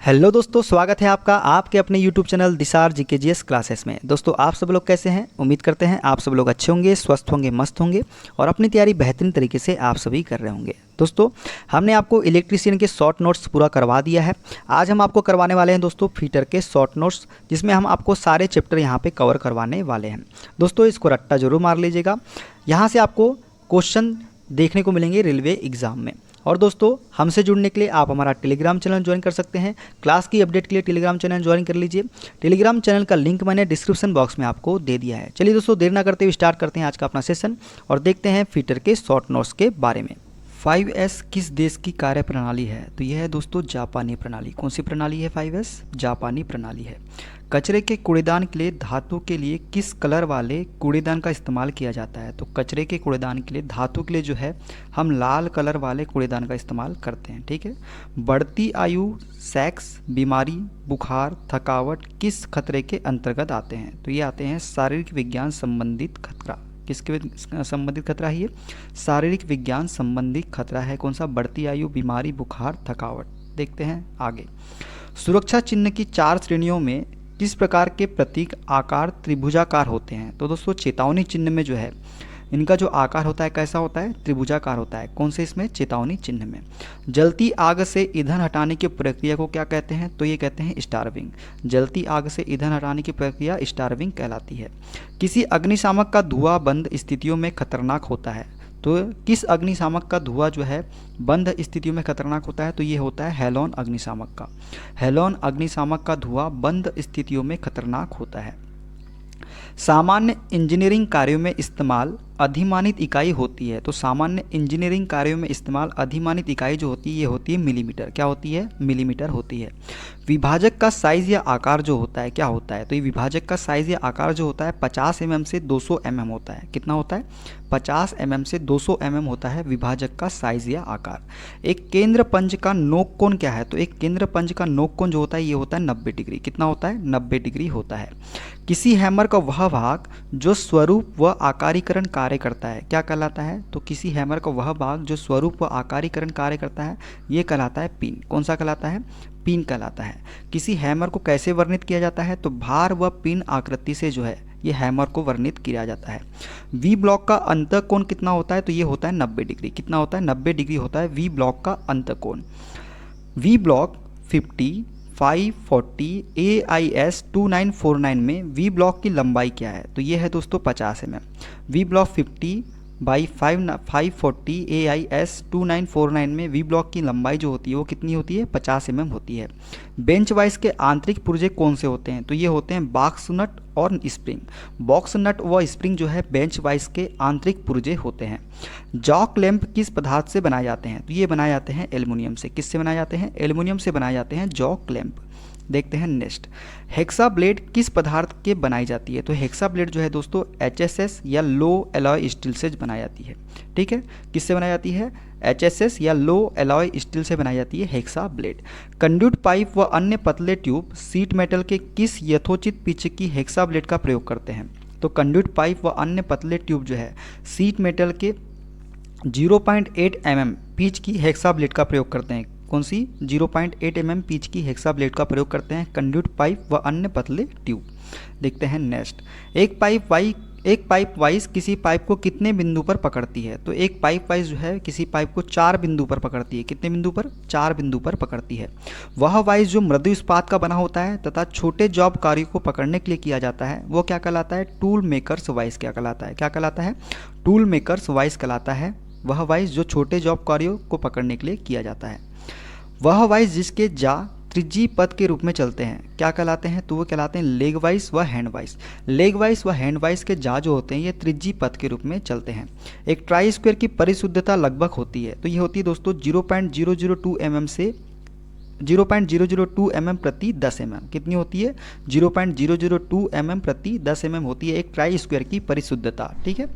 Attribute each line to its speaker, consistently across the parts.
Speaker 1: Hello दोस्तों, स्वागत है आपका आपके अपने YouTube चैनल दिशार GKGS क्लासेस में। दोस्तों आप सब लोग कैसे हैं? उम्मीद करते हैं आप सब लोग अच्छे होंगे, स्वस्थ होंगे, मस्त होंगे और अपनी तैयारी बेहतरीन तरीके से आप सभी कर रहे होंगे। दोस्तों हमने आपको इलेक्ट्रीशियन के शॉर्ट नोट्स पूरा करवा दिया है। आज हम आपको करवाने वाले हैं दोस्तों फीटर के शॉर्ट नोट्स, जिसमें हम आपको सारे चैप्टर यहाँ पे कवर करवाने वाले हैं। दोस्तों इसको रट्टा जरूर मार लीजिएगा, यहाँ से आपको क्वेश्चन देखने को मिलेंगे रेलवे एग्जाम में। और दोस्तों हमसे जुड़ने के लिए आप हमारा टेलीग्राम चैनल ज्वाइन कर सकते हैं। क्लास की अपडेट के लिए टेलीग्राम चैनल ज्वाइन कर लीजिए। टेलीग्राम चैनल का लिंक मैंने डिस्क्रिप्शन बॉक्स में आपको दे दिया है। चलिए दोस्तों देर ना करते हुए स्टार्ट करते हैं आज का अपना सेशन और देखते हैं फीटर के शॉर्ट नोट्स के बारे में। 5S किस देश की कार्य प्रणाली है? तो यह है दोस्तों जापानी प्रणाली। कौन सी प्रणाली है 5S? जापानी प्रणाली है। कचरे के कूड़ेदान के लिए धातु के लिए किस कलर वाले कूड़ेदान का इस्तेमाल किया जाता है? तो कचरे के कूड़ेदान के लिए धातु के लिए जो है हम लाल कलर वाले कूड़ेदान का इस्तेमाल करते हैं। ठीक है। बढ़ती आयु, सेक्स, बीमारी, बुखार, थकावट किस खतरे के अंतर्गत आते हैं? तो ये आते हैं शारीरिक विज्ञान संबंधित खतरा। किसके संबंधित खतरा है ये? शारीरिक विज्ञान संबंधित खतरा है। कौन सा? बढ़ती आयु, बीमारी, बुखार, थकावट। देखते हैं आगे। सुरक्षा चिन्ह की 4 श्रेणियों में किस प्रकार के प्रतीक आकार त्रिभुजाकार होते हैं? तो दोस्तों चेतावनी चिन्ह में जो है इनका जो आकार होता है कैसा होता है? त्रिभुजाकार होता है। कौन से? इसमें चेतावनी चिन्ह में। जलती आग से ईंधन हटाने की प्रक्रिया को क्या कहते हैं? तो ये कहते हैं स्टार्विंग। जलती आग से ईंधन हटाने की प्रक्रिया स्टार्विंग कहलाती है। किसी अग्निशामक का धुआं बंद स्थितियों में खतरनाक होता है? तो किस अग्निशामक का धुआं जो है बंद स्थितियों में खतरनाक होता है? तो ये होता है हैलोन अग्निशामक का। हैलोन अग्निशामक का धुआं बंद स्थितियों में खतरनाक होता है। सामान्य इंजीनियरिंग कार्यों में इस्तेमाल अधिमानित इकाई होती है। तो सामान्य इंजीनियरिंग कार्यों में इस्तेमाल अधिमानित इकाई जो होती है ये होती है मिलीमीटर। क्या होती है? मिलीमीटर होती है। विभाजक का साइज या आकार जो होता है क्या होता है? तो ये विभाजक का साइज या आकार जो होता है 50 mm से 200 mm होता है। कितना होता है? 50 mm से 200 mm होता है विभाजक का साइज या आकार। एक केंद्र पंच का नोक कोण क्या है? तो एक केंद्र पंच का नोक कोण जो होता है ये होता है 90 डिग्री। कितना होता है? 90 डिग्री होता है। किसी हैमर का वह भाग जो स्वरूप व आकारीकरण कार्य करता है क्या कहलाता है? तो किसी हैमर का वह भाग जो स्वरूप व आकारीकरण कार्य करता है ये कहलाता है पिन। कौन सा कहलाता है? पिन कहलाता है। किसी हैमर को कैसे वर्णित किया जाता है? तो भार व पिन आकृति से जो है ये हैमर को वर्णित किया जाता है। वी ब्लॉक का अंत कोण कितना होता है? तो ये होता है 90 डिग्री। कितना होता है? 90 डिग्री होता है वी ब्लॉक का अंत कोण। वी ब्लॉक 50, 540, AIS 2949 में वी ब्लॉक की लंबाई क्या है? तो ये है दोस्तों 50 mm। V block 50 by 540 AIS 2949 में वी ब्लॉक की लंबाई जो होती है वो कितनी होती है? 50 mm होती है। बेंच वाइस के आंतरिक पुर्जे कौन से होते हैं? तो ये होते हैं बॉक्स नट और स्प्रिंग। बॉक्स नट व स्प्रिंग जो है बेंच वाइस के आंतरिक पुर्जे होते हैं। जॉक लैंप किस पदार्थ से बनाए जाते हैं? तो ये बनाए जाते हैं एल्युमिनियम से। किससे बनाए जाते हैं? एल्युमिनियम से बनाए जाते हैं जॉक लैंप। देखते हैं नेक्स्ट। हेक्सा ब्लेड किस पदार्थ के बनाई जाती है? तो हेक्सा ब्लेड जो है दोस्तों HSS या लो एलॉय स्टील से बनाई जाती है। ठीक है। किससे बनाई जाती है? HSS या लो एलॉय स्टील से बनाई जाती है हेक्सा ब्लेड। कंड्यूट पाइप व अन्य पतले ट्यूब सीट मेटल के किस यथोचित पिच की हेक्सा ब्लेड का प्रयोग करते हैं? तो कंड्यूट पाइप व अन्य पतले ट्यूब जो है सीट मेटल के 0.8 mm पिच की हेक्सा ब्लेड का प्रयोग करते हैं। कौन सी? 0.8 mm पिच की हेक्सा ब्लेड का प्रयोग करते हैं कंड्यूट पाइप व अन्य पतले ट्यूब। देखते हैं नेक्स्ट। एक पाइप वाइज किसी पाइप को कितने बिंदु पर पकड़ती है? तो एक पाइप वाइज जो है किसी पाइप को 4 बिंदु पर पकड़ती है। कितने बिंदु पर? 4 बिंदु पर पकड़ती है। वह वाइज जो मृदु इस्पात का बना होता है तथा छोटे जॉब कार्यों को पकड़ने के लिए किया जाता है वो क्या कहलाता है? Tool makers wise. क्या कहलाता है? क्या कहलाता है? टूल मेकर्स वाइज कहलाता है। वह वाइज जो छोटे जॉब कार्यों को पकड़ने के लिए किया जाता है। वह वाइज जिसके जा त्रिज्यी पथ के रूप में चलते हैं क्या कहलाते हैं? तो वो कहलाते हैं लेग वाइज व हैंड वाइज। लेग वाइज व हैंड वाइज के जा जो होते हैं ये त्रिज्यी पथ के रूप में चलते हैं। एक ट्राई स्क्वायर की परिशुद्धता लगभग होती है। तो ये होती है दोस्तों 0.002 mm से 0.002 mm प्रति 10 mm। कितनी होती है? 0.002 mm प्रति 10 mm होती है एक ट्राई स्क्वायर की परिशुद्धता। ठीक है।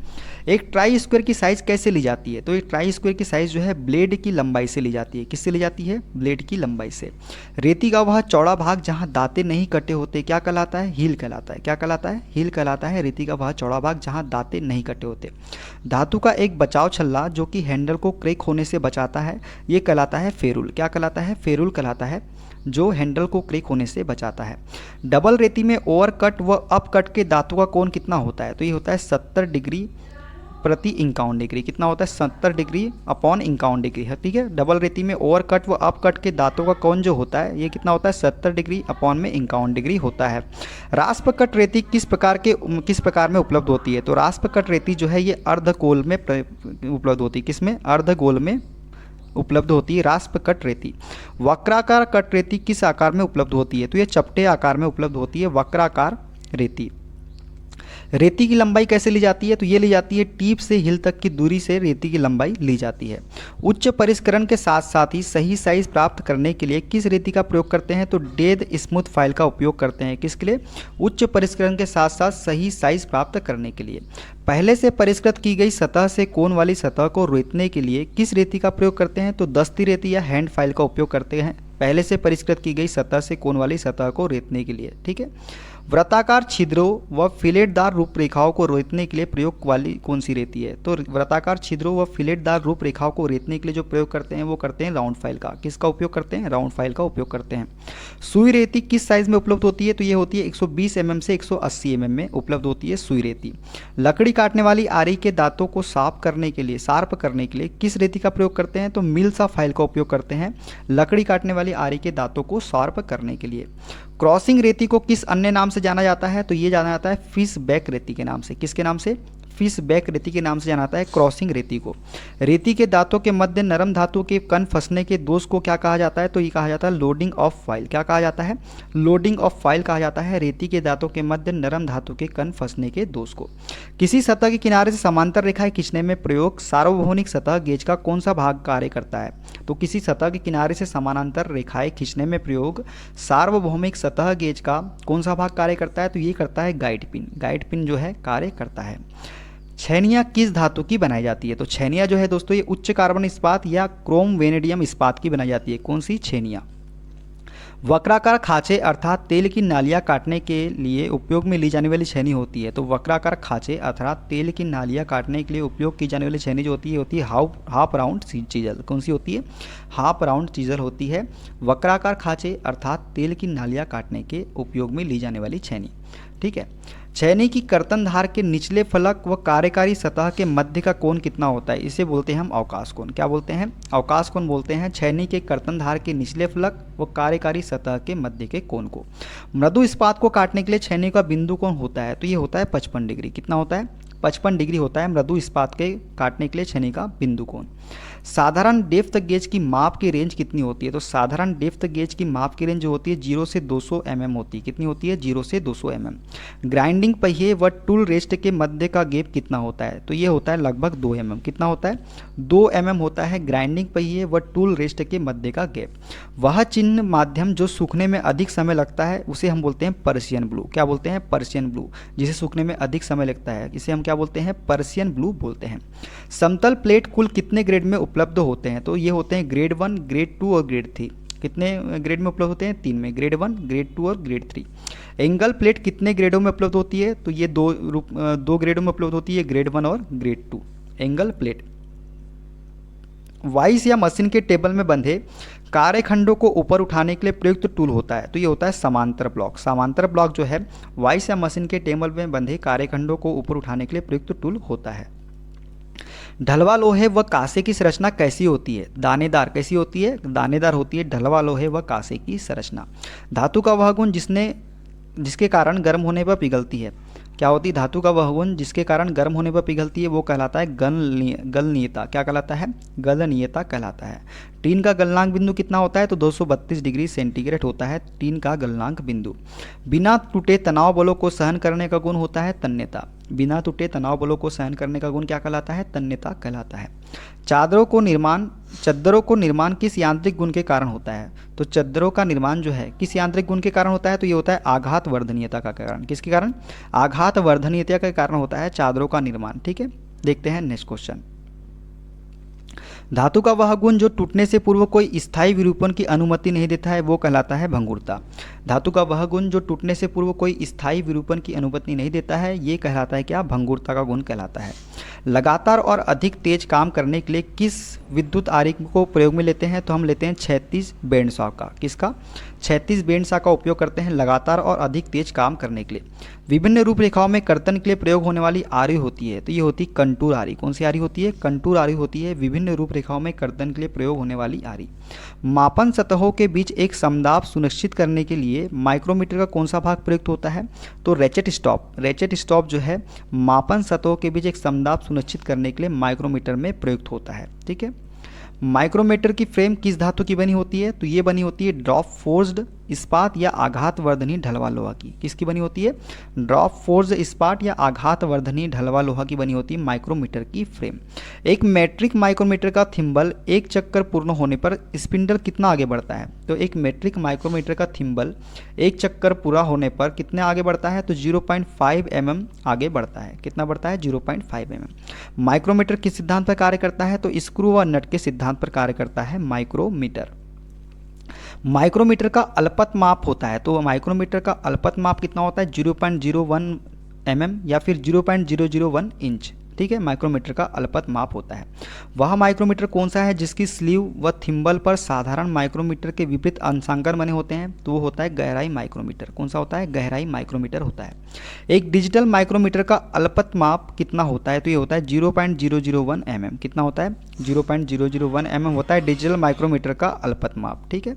Speaker 1: एक ट्राई स्क्वायर की साइज कैसे ली जाती है? तो एक ट्राई स्क्वायर की साइज जो है ब्लेड की लंबाई से ली जाती है। किससे ली जाती है? ब्लेड की लंबाई से। रेती का वह चौड़ा भाग जहां दांते नहीं कटे होते क्या कहलाता है? हील कहलाता है। क्या कहलाता है? हील कहलाता है रेती का वह चौड़ा भाग जहां दांते नहीं कटे होते। धातु का एक बचाव छल्ला जो कि हैंडल को क्रैक होने से बचाता है ये कहलाता है फेरुल। क्या कहलाता है? फेरुल कहलाता बनाता है जो हैंडल को क्रैक होने से बचाता है। डबल रेती में ओवर कट व अप कट के दांतों का कोण कितना होता है? तो ये होता है 70 डिग्री प्रति 51 डिग्री। कितना होता है? 70 डिग्री अपॉन 51 डिग्री है, ठीक है। डबल रेती में ओवर कट व अप कट के दांतों का कोण जो होता है ये कितना होता है? 70 डिग्री अपॉन में 51 डिग्री होता है। रास्प कट रेती किस प्रकार में उपलब्ध होती है? तो रास्प कट रेती जो है ये अर्धगोल में उपलब्ध होती है। किसमें? अर्धगोल में उपलब्ध होती है रास्प कट रेती। वक्राकार कट रेती किस आकार में उपलब्ध होती है? तो ये चपटे आकार में उपलब्ध होती है वक्राकार रेती। रेती की लंबाई कैसे ली जाती है? तो ये ली जाती है टीप से हिल तक की दूरी से रेती की लंबाई ली जाती है। उच्च परिष्करण के साथ साथ ही सही साइज प्राप्त करने के लिए किस रेती का प्रयोग करते हैं? तो डेड स्मूथ फाइल का उपयोग करते हैं। किसके लिए? उच्च परिष्करण के साथ साथ सही साइज प्राप्त करने के लिए। पहले से परिष्कृत की गई सतह से कोण वाली सतह को रेतने के लिए किस रेती का प्रयोग करते हैं? तो दस्ती रेती या हैंड फाइल का उपयोग करते हैं पहले से परिष्कृत की गई सतह से कोण वाली सतह को रेतने के लिए, ठीक है। वृत्ताकार छिद्रों व फिलेटदार रूपरेखाओं को रेतने के लिए प्रयोग वाली कौन सी रेती है? तो वृत्ताकार छिद्रों व फिलेटदार रूपरेखाओं को रेतने के लिए जो प्रयोग करते हैं वो करते हैं राउंड फाइल का। किसका उपयोग करते हैं? राउंड फाइल का उपयोग करते हैं। सुई रेती किस साइज में उपलब्ध होती है? तो ये होती है 120 mm से 180 mm में उपलब्ध होती है सुई रेती। लकड़ी काटने वाली आरी के दांतों को शार्प करने के लिए किस रेती का प्रयोग करते हैं? तो मिल्सा फाइल का उपयोग करते हैं लकड़ी काटने वाली आरी के दांतों को शार्प करने के लिए। क्रॉसिंग रेती को किस अन्य नाम से जाना जाता है? तो ये जाना जाता है फिश बैक रेती के नाम से। किसके नाम से? फिश बैक रेती के नाम से जाना जाता है क्रॉसिंग रेती को। रेती के दांतों के मध्य नरम धातु के कण फंसने के दोष को क्या कहा जाता है? तो ये कहा जाता है लोडिंग ऑफ फाइल। क्या कहा जाता है? लोडिंग ऑफ फाइल कहा जाता है रेती के दांतों के मध्य नरम धातु के कण फंसने के दोष को। किसी सतह के किनारे से समांतर रेखाएं खींचने में प्रयोग सार्वभौमिक सतह गेज का कौन सा भाग कार्य करता है? तो किसी सतह के किनारे से समानांतर रेखाएं खींचने में प्रयोग सार्वभौमिक सतह गेज का कौन सा भाग कार्य करता है? तो ये करता है गाइड पिन। गाइड पिन जो है कार्य करता है। छैनिया किस धातु की बनाई जाती है? तो छैनिया जो है दोस्तों ये उच्च कार्बन इस्पात या क्रोम वेनेडियम इस्पात की बनाई जाती है। कौन सी? छैनिया। वक्राकार खांचे अर्थात तेल की नालियां काटने के लिए उपयोग में ली जाने वाली छैनी होती है। तो वक्राकार खांचे अर्थात तेल की नालियां काटने के लिए उपयोग की जाने वाली छैनी जो होती है हाफ राउंड चीजल। कौन सी होती है? हाफ राउंड चीजल होती है वक्राकार खांचे अर्थात तेल की नालियां काटने के उपयोग में ली जाने वाली छैनी, ठीक है। छैनी की कर्तन धार के निचले फलक व कार्यकारी सतह के मध्य का कोण कितना होता है? इसे बोलते हैं हम अवकाश कोण। क्या बोलते हैं? अवकाश कोण बोलते हैं छैनी के कर्तन धार के निचले फलक व कार्यकारी सतह के मध्य के कोण को। मृदु इस्पात को काटने के लिए छैनी का बिंदु कोण होता है? तो ये होता है 55 डिग्री। कितना होता है? 55 डिग्री होता है मृदु इस्पात के काटने के लिए छैनी का बिंदु कोण। साधारण डेप्थ गेज की माप की रेंज कितनी होती है? तो साधारण डेप्थ गेज की माप की रेंज जो होती है 0 से 200 mm होती है। कितनी होती है? 0 से 200 mm। ग्राइंडिंग पहिए व टूल रेस्ट के मध्य का गैप कितना होता है? तो ये होता है लगभग 2 mm। कितना होता है? 2 mm होता है ग्राइंडिंग पहिए व टूल रेस्ट के मध्य का गैप। वह चिन्ह माध्यम जो सूखने में अधिक समय लगता है उसे हम बोलते हैं पर्शियन ब्लू। क्या बोलते हैं? Persian blue. जिसे सूखने में अधिक समय लगता है इसे हम क्या बोलते हैं? पर्शियन ब्लू बोलते हैं। समतल प्लेट कुल कितने ग्रेड में उपलब्ध होते हैं? तो ये होते हैं ग्रेड 1, ग्रेड 2 और ग्रेड 3। कितने ग्रेड में उपलब्ध होते हैं? 3 में, ग्रेड 1, ग्रेड 2 और ग्रेड 3। एंगल प्लेट कितने ग्रेडों में उपलब्ध होती है? तो ये दो ग्रेडों में उपलब्ध होती है, ग्रेड 1 और ग्रेड 2 एंगल प्लेट। वाइस या मशीन के टेबल में बंधे कार्यखंडों को ऊपर उठाने के लिए प्रयुक्त टूल होता है। तो ये होता है समांतर ब्लॉक। समांतर ब्लॉक जो है वाइस या मशीन के टेबल में बंधे कार्यखंडों को ऊपर उठाने के लिए प्रयुक्त टूल होता है। ढलवा लोहे व कांसे की संरचना कैसी होती है? दानेदार। कैसी होती है? दानेदार होती है ढलवा लोहे व कांसे की संरचना। धातु का वह गुण जिसके कारण गर्म होने पर पिघलती है। क्या होती है? धातु का वह गुण जिसके कारण गर्म होने पर पिघलती है वो कहलाता है गलनीयता। क्या कहलाता है? गलनीयता कहलाता है। टीन का गलनांक बिंदु कितना होता है? तो 232 डिग्री सेंटीग्रेड होता है टीन का गलनांक बिंदु। बिना टूटे तनाव बलों को सहन करने का गुण होता है तन्यता। बिना टूटे तनाव बलों को सहन करने का गुण क्या कहलाता है? तन्यता कहलाता है। चद्दरों को निर्माण किस यांत्रिक गुण के कारण होता है? तो चद्दरों का निर्माण जो है किस यांत्रिक गुण के कारण होता है? तो ये होता है आघात वर्धनीयता का कारण। किसके कारण? आघात वर्धनीयता के कारण होता है चादरों का निर्माण, ठीक है। देखते हैं नेक्स्ट क्वेश्चन। धातु का वह गुण जो टूटने से पूर्व कोई स्थायी विरूपण की अनुमति नहीं देता है वो कहलाता है भंगुरता। धातु का वह गुण जो टूटने से पूर्व कोई स्थायी विरूपण की अनुमति नहीं देता है ये कहलाता है क्या, भंगुरता का गुण कहलाता है। लगातार और अधिक तेज काम करने के लिए किस विद्युत आरेख को प्रयोग में लेते हैं, तो हम लेते हैं 36 बैंड सॉ का। किसका? 36 बैंड सॉ का उपयोग करते हैं लगातार और अधिक तेज काम करने के लिए। विभिन्न रूपरेखाओं में कर्तन के लिए प्रयोग होने वाली आरी होती है, तो ये होती कंटूर आरी। कौन सी आरी होती है? कंटूर आरी होती है विभिन्न रूपरेखाओं में कर्तन के लिए प्रयोग होने वाली आरी। मापन सतहों के बीच एक समदाब सुनिश्चित करने के लिए माइक्रोमीटर का कौन सा भाग प्रयुक्त होता है, तो रेचेट स्टॉप। रेचेट स्टॉप जो है मापन सतहों के बीच एक समदाब सुनिश्चित करने के लिए माइक्रोमीटर में प्रयुक्त होता है। ठीक है। माइक्रोमीटर की फ्रेम किस धातु की बनी होती है, तो ये बनी होती है ड्रॉप फोर्स्ड इस्पात या आघात वर्धनी ढलवा लोहा की। किसकी बनी होती है? ड्रॉप फोर्स्ड इस्पात या आघात वर्धनी ढलवा लोहा की बनी होती है माइक्रोमीटर की फ्रेम। एक मैट्रिक माइक्रोमीटर का थिम्बल एक चक्कर पूर्ण होने पर स्पिंडल कितना आगे बढ़ता है, तो एक मैट्रिक माइक्रोमीटर का थिम्बल एक चक्कर पूरा होने पर कितने आगे बढ़ता है, तो 0.5 mm आगे बढ़ता है। कितना बढ़ता है? 0.5 mm। माइक्रोमीटर किस सिद्धांत पर कार्य करता है, तो स्क्रू व नट के सिद्धांत पर कार्य करता है माइक्रोमीटर। माइक्रोमीटर का अल्पत माप होता है, तो माइक्रोमीटर का अल्पत माप कितना होता है? 0.01 mm या फिर 0.001 इंच। ठीक है, माइक्रोमीटर का अल्पत माप होता है। वह माइक्रोमीटर कौन सा है जिसकी स्लीव व थिम्बल पर साधारण माइक्रोमीटर के विपरीत अंशांकन बने होते हैं, तो वो होता है गहराई माइक्रोमीटर। कौन सा होता है? गहराई माइक्रोमीटर होता है। एक डिजिटल माइक्रोमीटर का अल्पत माप कितना होता है, तो ये होता है 0.001 mm। कितना होता है? 0.001 mm होता है डिजिटल माइक्रोमीटर का अल्पत माप। ठीक है।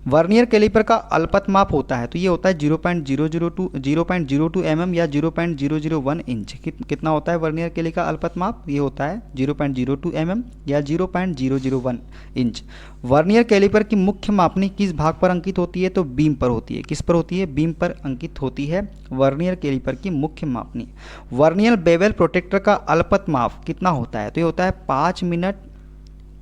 Speaker 1: वर्नियर कैलिपर का अल्पत माप होता है, तो ये होता है 0.02 mm या 0.001 इंच। कितना होता है वर्नियर कैलिपर का अल्पत माप? ये होता है 0.02 mm या 0.001 इंच। वर्नियर कैलिपर की मुख्य मापनी किस भाग पर अंकित होती है, तो बीम पर होती है। किस पर होती है? बीम पर अंकित होती है वर्नियर कैलिपर की मुख्य मापनी। वर्नियर बेवल प्रोटेक्टर का अल्पत माप कितना होता है, तो ये होता है 5 मिनट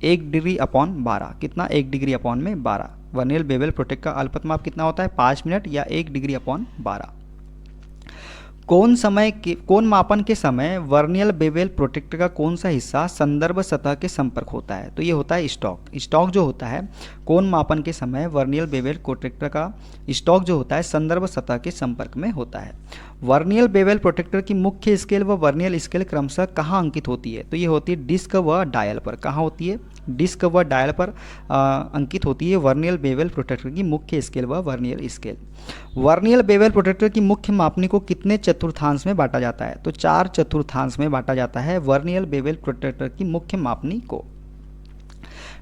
Speaker 1: 1 डिग्री अपॉन 12। कितना? 1 डिग्री अपॉन में 12। वर्नियर बेवल प्रोटेक्ट का अल्पत माप कितना होता है? 5 मिनट या 1 डिग्री अपॉन 12। कौन मापन के समय वर्नियर बेवल प्रोटेक्टर का कौन सा हिस्सा संदर्भ सतह के संपर्क होता है, तो ये होता है स्टॉक। स्टॉक जो होता है कौन मापन के समय वर्नियर बेवल प्रोटेक्टर का स्टॉक जो होता है संदर्भ सतह के संपर्क में होता है। वर्नियर बेवल प्रोटेक्टर की मुख्य स्केल व वर्नियर स्केल क्रमशः कहाँ अंकित होती है, तो ये होती है डिस्क व डायल पर। कहाँ होती है? डिस्क व डायल पर अंकित होती है वर्नियर बेवल प्रोटेक्टर की मुख्य स्केल व vernier scale. Vernier bevel protector की मुख्य मापनी को कितने चतुर्थांश में बांटा जाता है, तो 4 चतुर्थांश में बांटा जाता है वर्नियर बेवल प्रोटेक्टर की मुख्य मापनी को।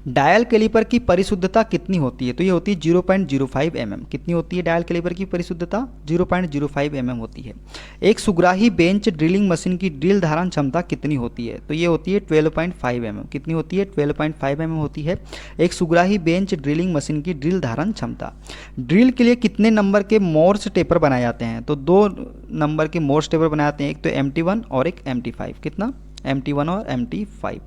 Speaker 1: डायल कैलिपर की परिशुद्धता कितनी होती है, तो ये होती है 0.05 mm। कितनी होती है डायल कैलिपर की परिशुद्धता? 0.05 mm होती है। एक सुग्राही बेंच ड्रिलिंग मशीन की ड्रिल धारण क्षमता कितनी होती है, तो ये होती है 12.5 mm। कितनी होती है? 12.5 mm होती है एक सुग्राही बेंच ड्रिलिंग मशीन की ड्रिल धारण क्षमता। ड्रिल के लिए कितने नंबर के मोर्स टेपर बनाए जाते हैं, तो 2 नंबर के मोर्स टेपर बनाए जाते हैं, एक तो MT1 और एक MT5। कितना? MT1 और MT5।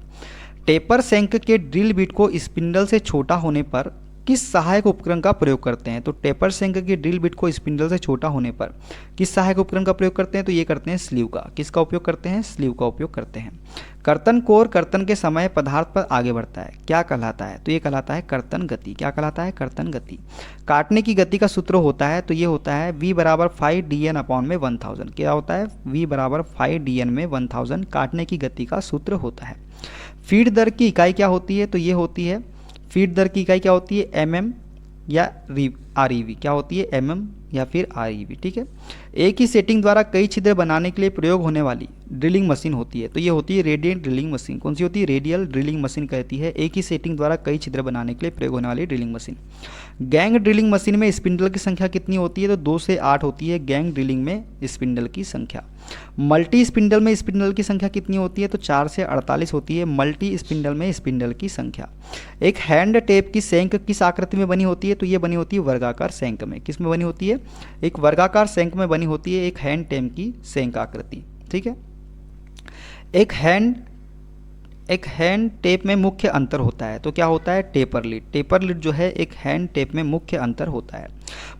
Speaker 1: टेपर शैंक के ड्रिल बिट को स्पिंडल से छोटा होने पर किस सहायक उपकरण का प्रयोग करते हैं, तो टेपर शैंक के ड्रिल बिट को स्पिंडल से छोटा होने पर किस सहायक उपकरण का प्रयोग करते हैं, तो ये करते हैं स्लीव का। किसका उपयोग करते हैं? स्लीव का उपयोग करते हैं। कर्तन कोर कर्तन के समय पदार्थ पर आगे बढ़ता है, क्या कहलाता है, तो ये कहलाता है कर्तन गति। क्या कहलाता है? कर्तन गति। काटने की गति का सूत्र होता है, तो ये होता है V बराबर 5 dN अपॉन में 1000। क्या होता है? V बराबर 5 dN में 1000 काटने की गति का सूत्र होता है। फीड दर की इकाई क्या होती है, तो ये होती है फीड दर की इकाई क्या होती है? mm या REV। क्या होती है? mm या फिर REV। ठीक है। एक ही सेटिंग द्वारा कई छिद्र बनाने के लिए प्रयोग होने वाली ड्रिलिंग मशीन होती है, तो ये होती है रेडियल ड्रिलिंग मशीन। कौन सी होती है? रेडियल ड्रिलिंग मशीन कहती है एक ही सेटिंग द्वारा कई छिद्र बनाने के लिए प्रयोग होने वाली drilling machine. Gang drilling machine में स्पिंडल की संख्या कितनी होती है, तो 2 से 8 होती है गैंग ड्रिलिंग में स्पिंडल की संख्या। मल्टी स्पिंडल में स्पिंडल की संख्या कितनी होती है, तो 4 से 48 होती है मल्टी स्पिंडल में स्पिंडल की संख्या। एक हैंड टेप की शैंक किस आकृति में बनी होती है, तो ये बनी होती है वर्गाकार शैंक में। किस में बनी होती है? एक वर्गाकार शैंक में बनी होती है एक हैंड टेप की शैंक आकृति। ठीक है। एक हैंड टेप में मुख्य अंतर होता है, तो क्या होता है, टेपर लीड। टेपर लीड जो है एक हैंड टेप में मुख्य अंतर होता है।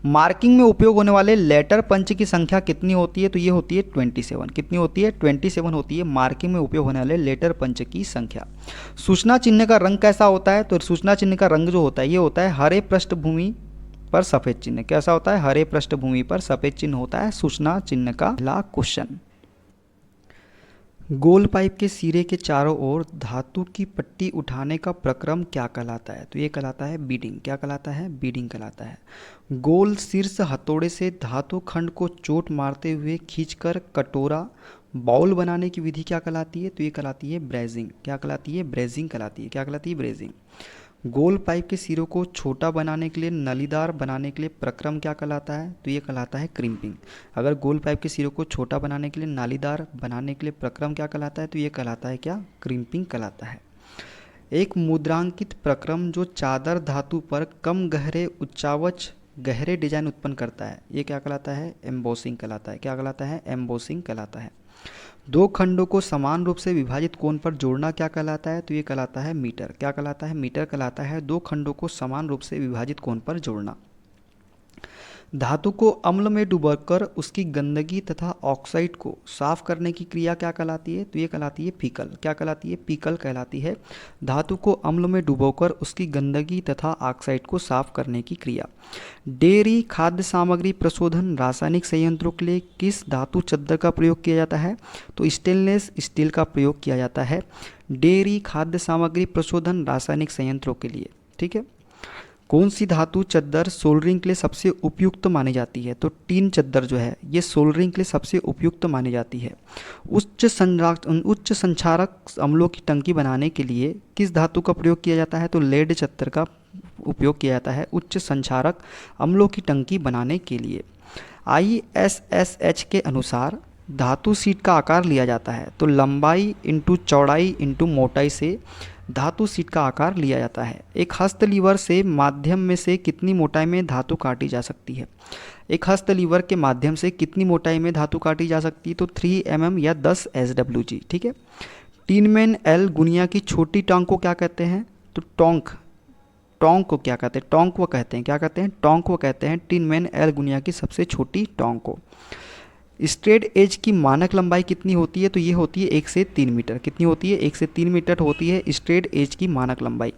Speaker 1: मार्किंग में उपयोग होने वाले लेटर पंच की संख्या कितनी होती है, तो ये होती है 27। कितनी होती है, 27 होती है मार्किंग में उपयोग होने वाले लेटर पंच की संख्या। सूचना चिन्ह का रंग कैसा होता है, तो सूचना चिन्ह का रंग जो होता है ये होता है हरे पृष्ठभूमि पर सफेद चिन्ह। कैसा होता है, हरे पृष्ठभूमि पर सफेद चिन्ह होता है सूचना चिन्ह का। पहला क्वेश्चन, गोल पाइप के सिरे के चारों ओर धातु की पट्टी उठाने का प्रक्रम क्या कहलाता है, तो ये कहलाता है बीडिंग। क्या कहलाता है, बीडिंग कहलाता है। गोल शीर्ष हथौड़े से धातु खंड को चोट मारते हुए खींचकर कटोरा बाउल बनाने की विधि क्या कहलाती है, तो ये कहलाती है ब्रेजिंग। क्या कहलाती है, ब्रेजिंग कहलाती है। क्या कहलाती है, ब्रेजिंग। गोल पाइप के सिरों को छोटा बनाने के लिए, नलीदार बनाने के लिए प्रक्रम क्या कहलाता है, तो ये कहलाता है क्रिम्पिंग। अगर गोल पाइप के सिरों को छोटा बनाने के लिए, नालीदार बनाने के लिए प्रक्रम क्या कहलाता है, तो ये कहलाता है क्या, क्रिम्पिंग कहलाता है। एक मुद्रांकित प्रक्रम जो चादर धातु पर कम गहरे उच्चावच गहरे डिजाइन उत्पन्न करता है, ये क्या कहलाता है, एम्बोसिंग कहलाता है। क्या कहलाता है, एम्बोसिंग कहलाता है। दो खंडों को समान रूप से विभाजित कोण पर जोड़ना क्या कहलाता है, तो ये कहलाता है मीटर। क्या कहलाता है, मीटर कहलाता है। दो खंडों को समान रूप से विभाजित कोण पर जोड़ना। धातु को अम्ल में डुबोकर उसकी गंदगी तथा ऑक्साइड को साफ करने की क्रिया क्या कहलाती है, तो ये कहलाती है फीकल। क्या कहलाती है, फीकल कहलाती है। धातु को अम्ल में डुबोकर उसकी गंदगी तथा ऑक्साइड को साफ करने की क्रिया। डेयरी खाद्य सामग्री प्रशोधन रासायनिक संयंत्रों के लिए किस धातु चद्दर का प्रयोग किया जाता है, तो स्टेनलेस स्टील का प्रयोग किया जाता है डेयरी खाद्य सामग्री प्रशोधन रासायनिक संयंत्रों के लिए। ठीक है। कौन सी धातु चद्दर सोल्डरिंग के लिए सबसे उपयुक्त मानी जाती है, तो टीन चद्दर जो है ये सोल्डरिंग के लिए सबसे उपयुक्त मानी जाती है। उच्च संक्षारक अम्लों की टंकी बनाने के लिए किस धातु का प्रयोग किया जाता है, तो लेड चद्दर का उपयोग किया जाता है उच्च संक्षारक अम्लों की टंकी बनाने के लिए। ISSH के अनुसार धातु सीट का आकार लिया जाता है, तो लंबाई इंटू चौड़ाई इंटू मोटाई से धातु सीट का आकार लिया जाता है। एक हस्त लीवर से माध्यम में से कितनी मोटाई में धातु काटी जा सकती है, एक हस्त लीवर के माध्यम से कितनी मोटाई में धातु काटी जा सकती है, तो 3 mm या 10 SWG। ठीक है। टीनमैन एल गुनिया की छोटी टांग को क्या कहते हैं, तो टोंक। टोंक को क्या कहते हैं, टोंक वो कहते हैं। क्या कहते हैं, टोंक वो कहते हैं टीनमैन एल गुनिया की सबसे छोटी टोंक को। स्ट्रेट एज की मानक लंबाई कितनी होती है, तो ये होती है 1 से 3 मीटर। कितनी होती है, 1 से 3 मीटर होती है स्ट्रेट एज की मानक लंबाई।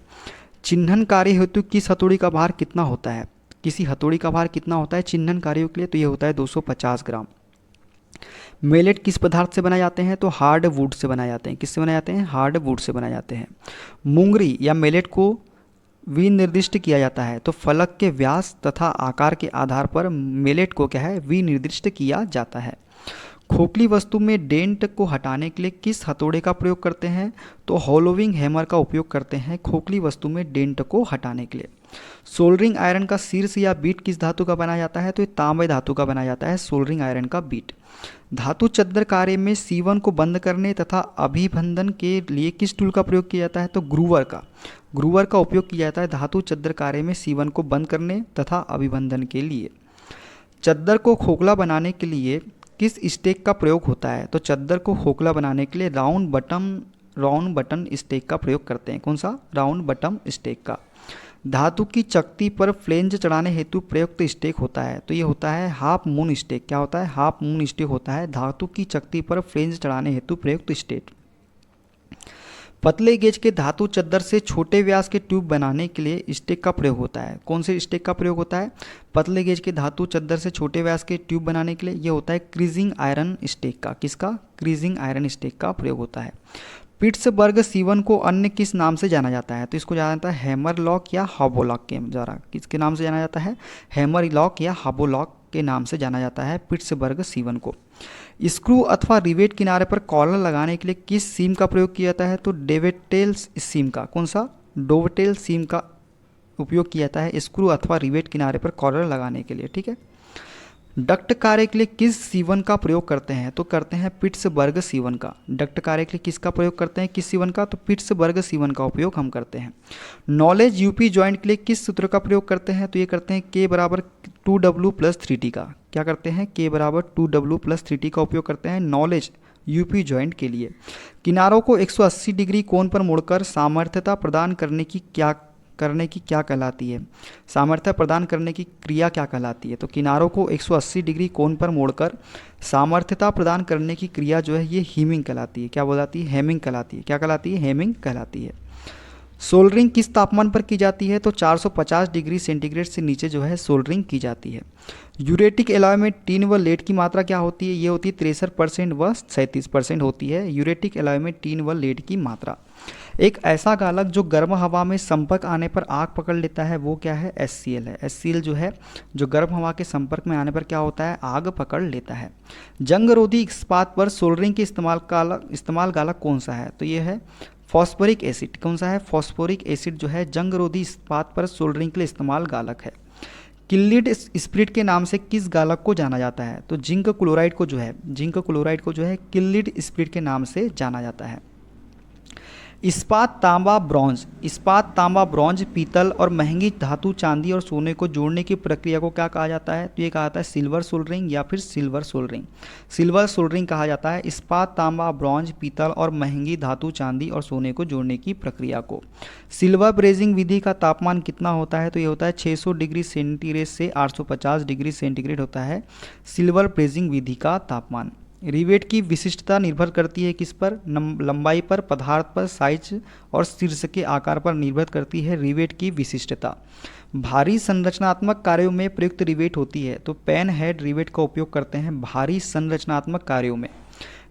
Speaker 1: चिन्हन कार्य हेतु किस हथौड़ी का भार कितना होता है, किसी हथौड़ी का भार कितना होता है चिन्हन कार्यों के लिए, तो ये होता है 250 ग्राम। मेलेट किस पदार्थ से बनाए जाते हैं, तो हार्ड वुड से बनाए जाते हैं। किससे बनाए जाते हैं, हार्ड वुड से बनाए जाते हैं। मुंगरी या मेलेट को विनिर्दिष्ट किया जाता है, तो फलक के व्यास तथा आकार के आधार पर मेलेट को क्या है, विनिर्दिष्ट किया जाता है। खोखली वस्तु में डेंट को हटाने के लिए किस हथौड़े का प्रयोग करते हैं, तो होलोविंग हैमर का उपयोग करते हैं खोखली वस्तु में डेंट को हटाने के लिए। सोल्डरिंग आयरन का शीर्ष या बीट किस धातु का बनाया जाता है, तो ये तांबे धातु का बनाया जाता है सोल्डरिंग आयरन का बीट। धातु चद्दर कार्य में सीवन को बंद करने तथा अभिबंधन के लिए किस टूल का प्रयोग किया जाता है, तो ग्रूवर का। ग्रूवर का उपयोग किया जाता है धातु चद्दर कार्य में सीवन को बंद करने तथा अभिबंधन के लिए। चद्दर को खोखला बनाने के लिए किस स्टेक का प्रयोग होता है, तो चद्दर को खोखला बनाने के लिए राउंड बटन स्टेक का प्रयोग करते हैं। कौन सा, राउंड बटन स्टेक का। धातु की चकती पर फ्लेंज चढ़ाने हेतु प्रयुक्त स्टेक होता है, तो ये होता है हाफ मून स्टेक। क्या होता है, हाफ मून स्टेक होता है धातु की चकती पर फ्लेंज चढ़ाने हेतु प्रयुक्त स्टेक। पतले गेज के धातु चद्दर से छोटे व्यास के ट्यूब बनाने के लिए स्टेक का प्रयोग होता है। कौन से स्टेक का प्रयोग होता है, पतले गेज के धातु चद्दर से छोटे व्यास के ट्यूब बनाने के लिए ये होता है क्रीजिंग आयरन स्टेक का। किसका, क्रीजिंग आयरन स्टेक का प्रयोग होता है। पिट्सबर्ग सीवन को अन्य किस नाम से जाना जाता है, तो इसको जाना जाता है हैमर लॉक या हाबोलॉक के द्वारा। किसके नाम से जाना जाता है, हैमर लॉक या हाबोलॉक के नाम से जाना जाता है पिट्सबर्ग सीवन को। स्क्रू अथवा रिवेट किनारे पर कॉलर लगाने के लिए किस सीम का प्रयोग किया जाता है, तो डोवेटेल सीम का। कौन सा, डोवेटेल सीम का उपयोग किया जाता है स्क्रू अथवा रिवेट किनारे पर कॉलर लगाने के लिए। ठीक है। डक्ट कार्य के लिए किस सीवन का प्रयोग करते हैं, तो करते हैं पिट्सबर्ग सीवन का। डक्ट कार्य के लिए किसका प्रयोग करते हैं, किस सीवन का, तो पिट्सबर्ग सीवन का उपयोग हम करते हैं। नॉलेज यूपी जॉइंट के लिए किस सूत्र का प्रयोग करते हैं, तो ये करते हैं K बराबर 2W + 3T का। क्या करते हैं, K बराबर 2W + 3T का उपयोग करते हैं नॉलेज यूपी जॉइंट के लिए। किनारों को 180 डिग्री कोण पर मोड़कर सामर्थ्यता प्रदान करने की क्या कहलाती है? सामर्थ्य प्रदान करने की क्रिया क्या कहलाती है? तो किनारों को 180 डिग्री कोण पर मोड़कर सामर्थ्यता प्रदान करने की क्रिया जो है ये हीमिंग कहलाती है। क्या बोलाती है? हेमिंग कहलाती है। क्या कहलाती है? हेमिंग कहलाती है। सोल्डरिंग किस तापमान पर की जाती है? तो 450 डिग्री सेंटीग्रेड से नीचे जो है सोल्डरिंग की जाती है। यूरेटिक एलॉय में टिन व लेड की मात्रा क्या होती है? ये होती है 63% व 37% होती है यूरेटिक एलॉय में टिन व लेड की मात्रा। एक ऐसा गालक जो गर्म हवा में संपर्क आने पर आग पकड़ लेता है वो क्या है? HCl है। HCl जो है जो गर्म हवा के संपर्क में आने पर क्या होता है? आग पकड़ लेता है। जंगरोधी इस्पात पर सोल्डरिंग के इस्तेमाल गालक कौन सा है? तो ये है फॉस्फोरिक एसिड। कौन सा है? फॉस्फोरिक एसिड जो है जंगरोधी इस्पात पर सोल्डरिंग के लिए इस्तेमाल गालक है। किल्लिड स्पिरिट के नाम से किस गालक को जाना जाता है? तो जिंक क्लोराइड को जो है किल्लिड स्पिरिट के नाम से जाना जाता है। इस्पात तांबा ब्रॉन्ज पीतल और महंगी धातु चांदी और सोने को जोड़ने की प्रक्रिया को क्या कहा जाता है? तो ये कहा जाता है सिल्वर सोल्डरिंग या फिर सिल्वर सोल्डरिंग कहा जाता है इस्पात तांबा ब्रॉन्ज पीतल और महंगी धातु चांदी और सोने को जोड़ने की प्रक्रिया को। सिल्वर ब्रेजिंग विधि का तापमान कितना होता है? तो ये होता है 600 डिग्री सेंटीग्रेड से 850 डिग्री सेंटीग्रेड होता है सिल्वर ब्रेजिंग विधि का तापमान। रिवेट की विशिष्टता निर्भर करती है किस पर? लंबाई पर, पदार्थ पर, साइज और शीर्ष के आकार पर निर्भर करती है रिवेट की विशिष्टता। भारी संरचनात्मक कार्यों में प्रयुक्त रिवेट होती है तो पेन हेड रिवेट का उपयोग करते हैं भारी संरचनात्मक कार्यों में।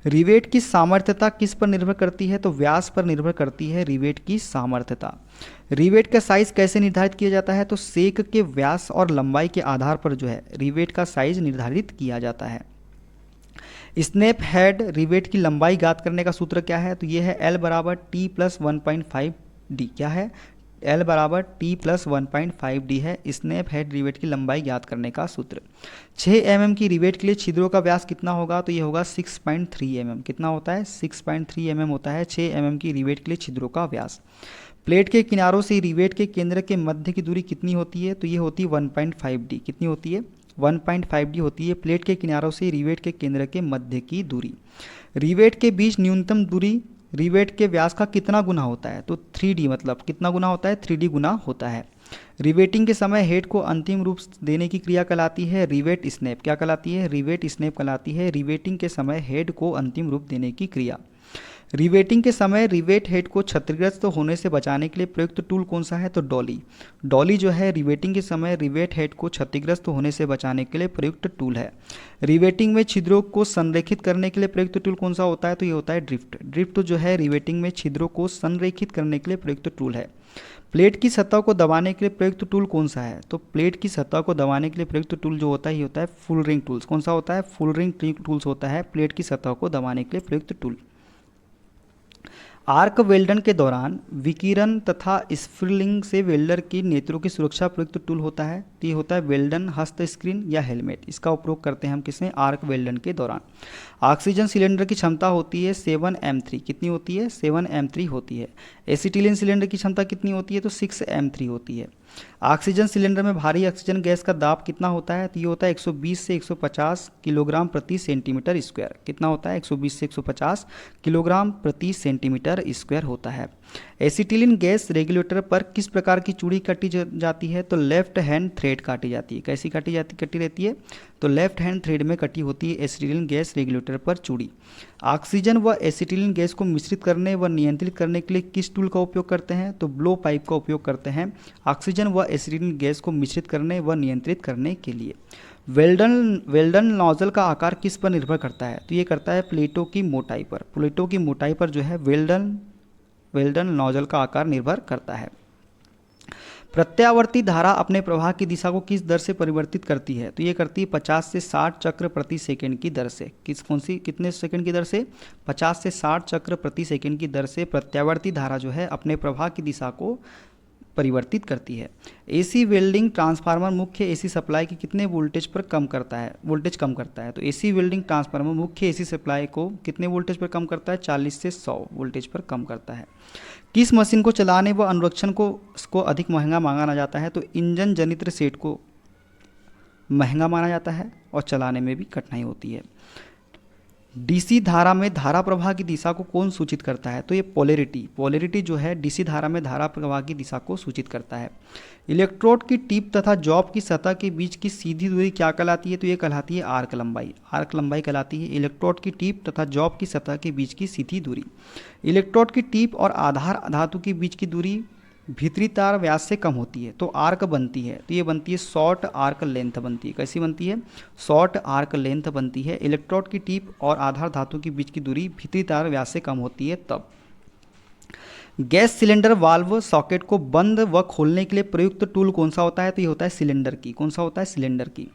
Speaker 1: रिवेट की सामर्थ्यता किस पर निर्भर करती है? तो व्यास पर निर्भर करती है रिवेट की सामर्थ्यता। रिवेट का साइज कैसे निर्धारित किया जाता है? तो सेक के व्यास और लंबाई के आधार पर जो है रिवेट का साइज निर्धारित किया जाता है। स्नैप हेड रिवेट की लंबाई ज्ञात करने का सूत्र क्या है? तो ये है L बराबर T प्लस 1.5D। क्या है? L बराबर T प्लस 1.5D है स्नैप हेड रिवेट की लंबाई ज्ञात करने का सूत्र। 6 mm की रिवेट के लिए छिद्रों का व्यास कितना होगा? तो ये होगा 6.3 mm। कितना होता है? 6.3 mm होता है 6 mm की रिवेट के लिए छिद्रों का व्यास। प्लेट के किनारों से रिवेट के केंद्र के मध्य की दूरी कितनी होती है? तो ये होती है 1.5D। कितनी होती है? 1.5D होती है प्लेट के किनारों से रिवेट के केंद्र के मध्य की दूरी। रिवेट के बीच न्यूनतम दूरी रिवेट के व्यास का कितना गुना होता है? तो 3D मतलब कितना गुना होता है? 3D गुना होता है। रिवेटिंग के समय हेड को अंतिम रूप देने की क्रिया कहलाती है रिवेट स्नैप। क्या कहलाती है? रिवेट स्नैप कहलाती है रिवेटिंग के समय हेड को अंतिम रूप देने की क्रिया। रिवेटिंग के समय रिवेट हेड को क्षतिग्रस्त होने से बचाने के लिए प्रयुक्त टूल कौन सा है? तो डॉली। डॉली जो है रिवेटिंग के समय रिवेट हेड को क्षतिग्रस्त होने से बचाने के लिए प्रयुक्त टूल है। रिवेटिंग में छिद्रों को संरेखित करने के लिए प्रयुक्त टूल कौन सा होता है? तो ये होता है ड्रिफ्ट। ड्रिफ्ट जो है रिवेटिंग में छिद्रों को संरेखित करने के लिए प्रयुक्त टूल है। प्लेट की सतह को दबाने के लिए प्रयुक्त टूल कौन सा है? तो प्लेट की सतह को दबाने के लिए प्रयुक्त टूल जो होता है ये होता है फुल रिंग टूल्स। कौन सा होता है? फुल रिंग टूल्स होता है प्लेट की सतह को दबाने के लिए प्रयुक्त टूल। आर्क वेल्डन के दौरान विकिरण तथा स्फुलिंग से वेल्डर की नेत्रों की सुरक्षा प्रयुक्त टूल होता है। तो ये होता है वेल्डन हस्त स्क्रीन या हेलमेट। इसका उपयोग करते हैं हम किसमें? आर्क वेल्डन के दौरान। ऑक्सीजन सिलेंडर की क्षमता होती है 7m3। कितनी होती है? 7m3 होती है। एसिटिलीन सिलेंडर की क्षमता कितनी होती है? तो 6m3 होती है। ऑक्सीजन सिलेंडर में भारी ऑक्सीजन गैस का दाब कितना होता है? तो ये होता है 120 से 150 किलोग्राम प्रति सेंटीमीटर स्क्वायर। कितना होता है? 120 से 150 किलोग्राम प्रति सेंटीमीटर स्क्वायर होता है। एसिटिलीन गैस रेगुलेटर पर किस प्रकार की चूड़ी काटी जाती है? तो लेफ्ट हैंड थ्रेड काटी जाती है। कैसी कटी रहती है? तो लेफ्ट हैंड थ्रेड में कटी होती है एसिटिलीन गैस रेगुलेटर पर चूड़ी। ऑक्सीजन व एसिटिलीन गैस को मिश्रित करने व नियंत्रित करने के लिए किस टूल का उपयोग करते हैं? तो ब्लो पाइप का उपयोग करते हैं ऑक्सीजन व एसिटिलीन गैस को मिश्रित करने व नियंत्रित करने के लिए। वेल्डन नोजल का आकार किस पर निर्भर करता है? तो ये करता है प्लेटों की मोटाई पर। प्लेटों की मोटाई पर जो है वेल्डन नोजल का आकार निर्भर करता है। प्रत्यावर्ती धारा अपने प्रवाह की दिशा को किस दर से परिवर्तित करती है? तो ये करती है 50 से 60 चक्र प्रति सेकंड की दर से। कितने सेकंड की दर से? 50 से 60 चक्र प्रति सेकंड की दर से प्रत्यावर्ती धारा जो है अपने प्रवाह की दिशा को परिवर्तित करती है। एसी वेल्डिंग ट्रांसफार्मर मुख्य एसी सप्लाई की कितने वोल्टेज कम करता है? तो एसी वेल्डिंग ट्रांसफार्मर मुख्य एसी सप्लाई को कितने वोल्टेज पर कम करता है? 40 से 100 वोल्टेज पर कम करता है। किस मशीन को चलाने व अनुरक्षण को अधिक महंगा माना जाता है? तो इंजन जनित्र सेट को महंगा माना जाता है और चलाने में भी कठिनाई होती है। डीसी धारा में धारा प्रवाह की दिशा को कौन सूचित करता है? तो ये पोलैरिटी जो है डीसी धारा में धारा प्रवाह की दिशा को सूचित करता है। इलेक्ट्रोड की टिप तथा जॉब की सतह के बीच की सीधी दूरी क्या कहलाती है? तो ये कहलाती है आर्क लंबाई। आर्क लंबाई कहलाती है इलेक्ट्रोड की टिप तथा जॉब की सतह के बीच की सीधी दूरी। इलेक्ट्रोड की टिप और आधार धातु के बीच की दूरी भीतरी तार व्यास से कम होती है तो आर्क बनती है, तो ये बनती है शॉर्ट आर्क लेंथ बनती है। कैसी बनती है? शॉर्ट आर्क लेंथ बनती है। इलेक्ट्रोड की टिप और आधार धातु के बीच की दूरी भीतरी तार व्यास से कम होती है तब। गैस सिलेंडर वाल्व सॉकेट को बंद व खोलने के लिए प्रयुक्त टूल कौन सा होता है? तो ये होता है सिलेंडर की। कौन सा होता है? सिलेंडर की।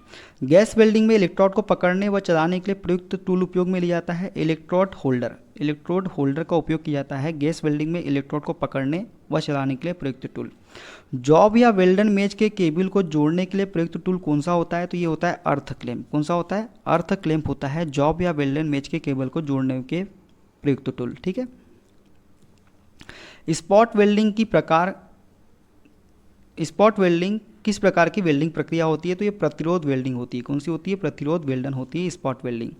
Speaker 1: गैस वेल्डिंग में इलेक्ट्रोड को पकड़ने व चलाने के लिए प्रयुक्त टूल उपयोग में लिया जाता है इलेक्ट्रोड होल्डर। इलेक्ट्रोड होल्डर का उपयोग किया जाता है गैस वेल्डिंग में इलेक्ट्रोड को पकड़ने व चलाने के लिए प्रयुक्त टूल। जॉब या वेल्डन मेज के केबल को जोड़ने के लिए प्रयुक्त टूल कौन सा होता है? तो ये होता है अर्थ क्लैंप। कौन सा होता है? अर्थ क्लैंप होता है जॉब या वेल्डन मेज के केबल को जोड़ने के प्रयुक्त टूल। ठीक है। स्पॉट वेल्डिंग किस प्रकार की वेल्डिंग प्रक्रिया होती है? तो ये प्रतिरोध वेल्डिंग होती है। कौन सी होती है? प्रतिरोध वेल्डन होती है स्पॉट वेल्डिंग।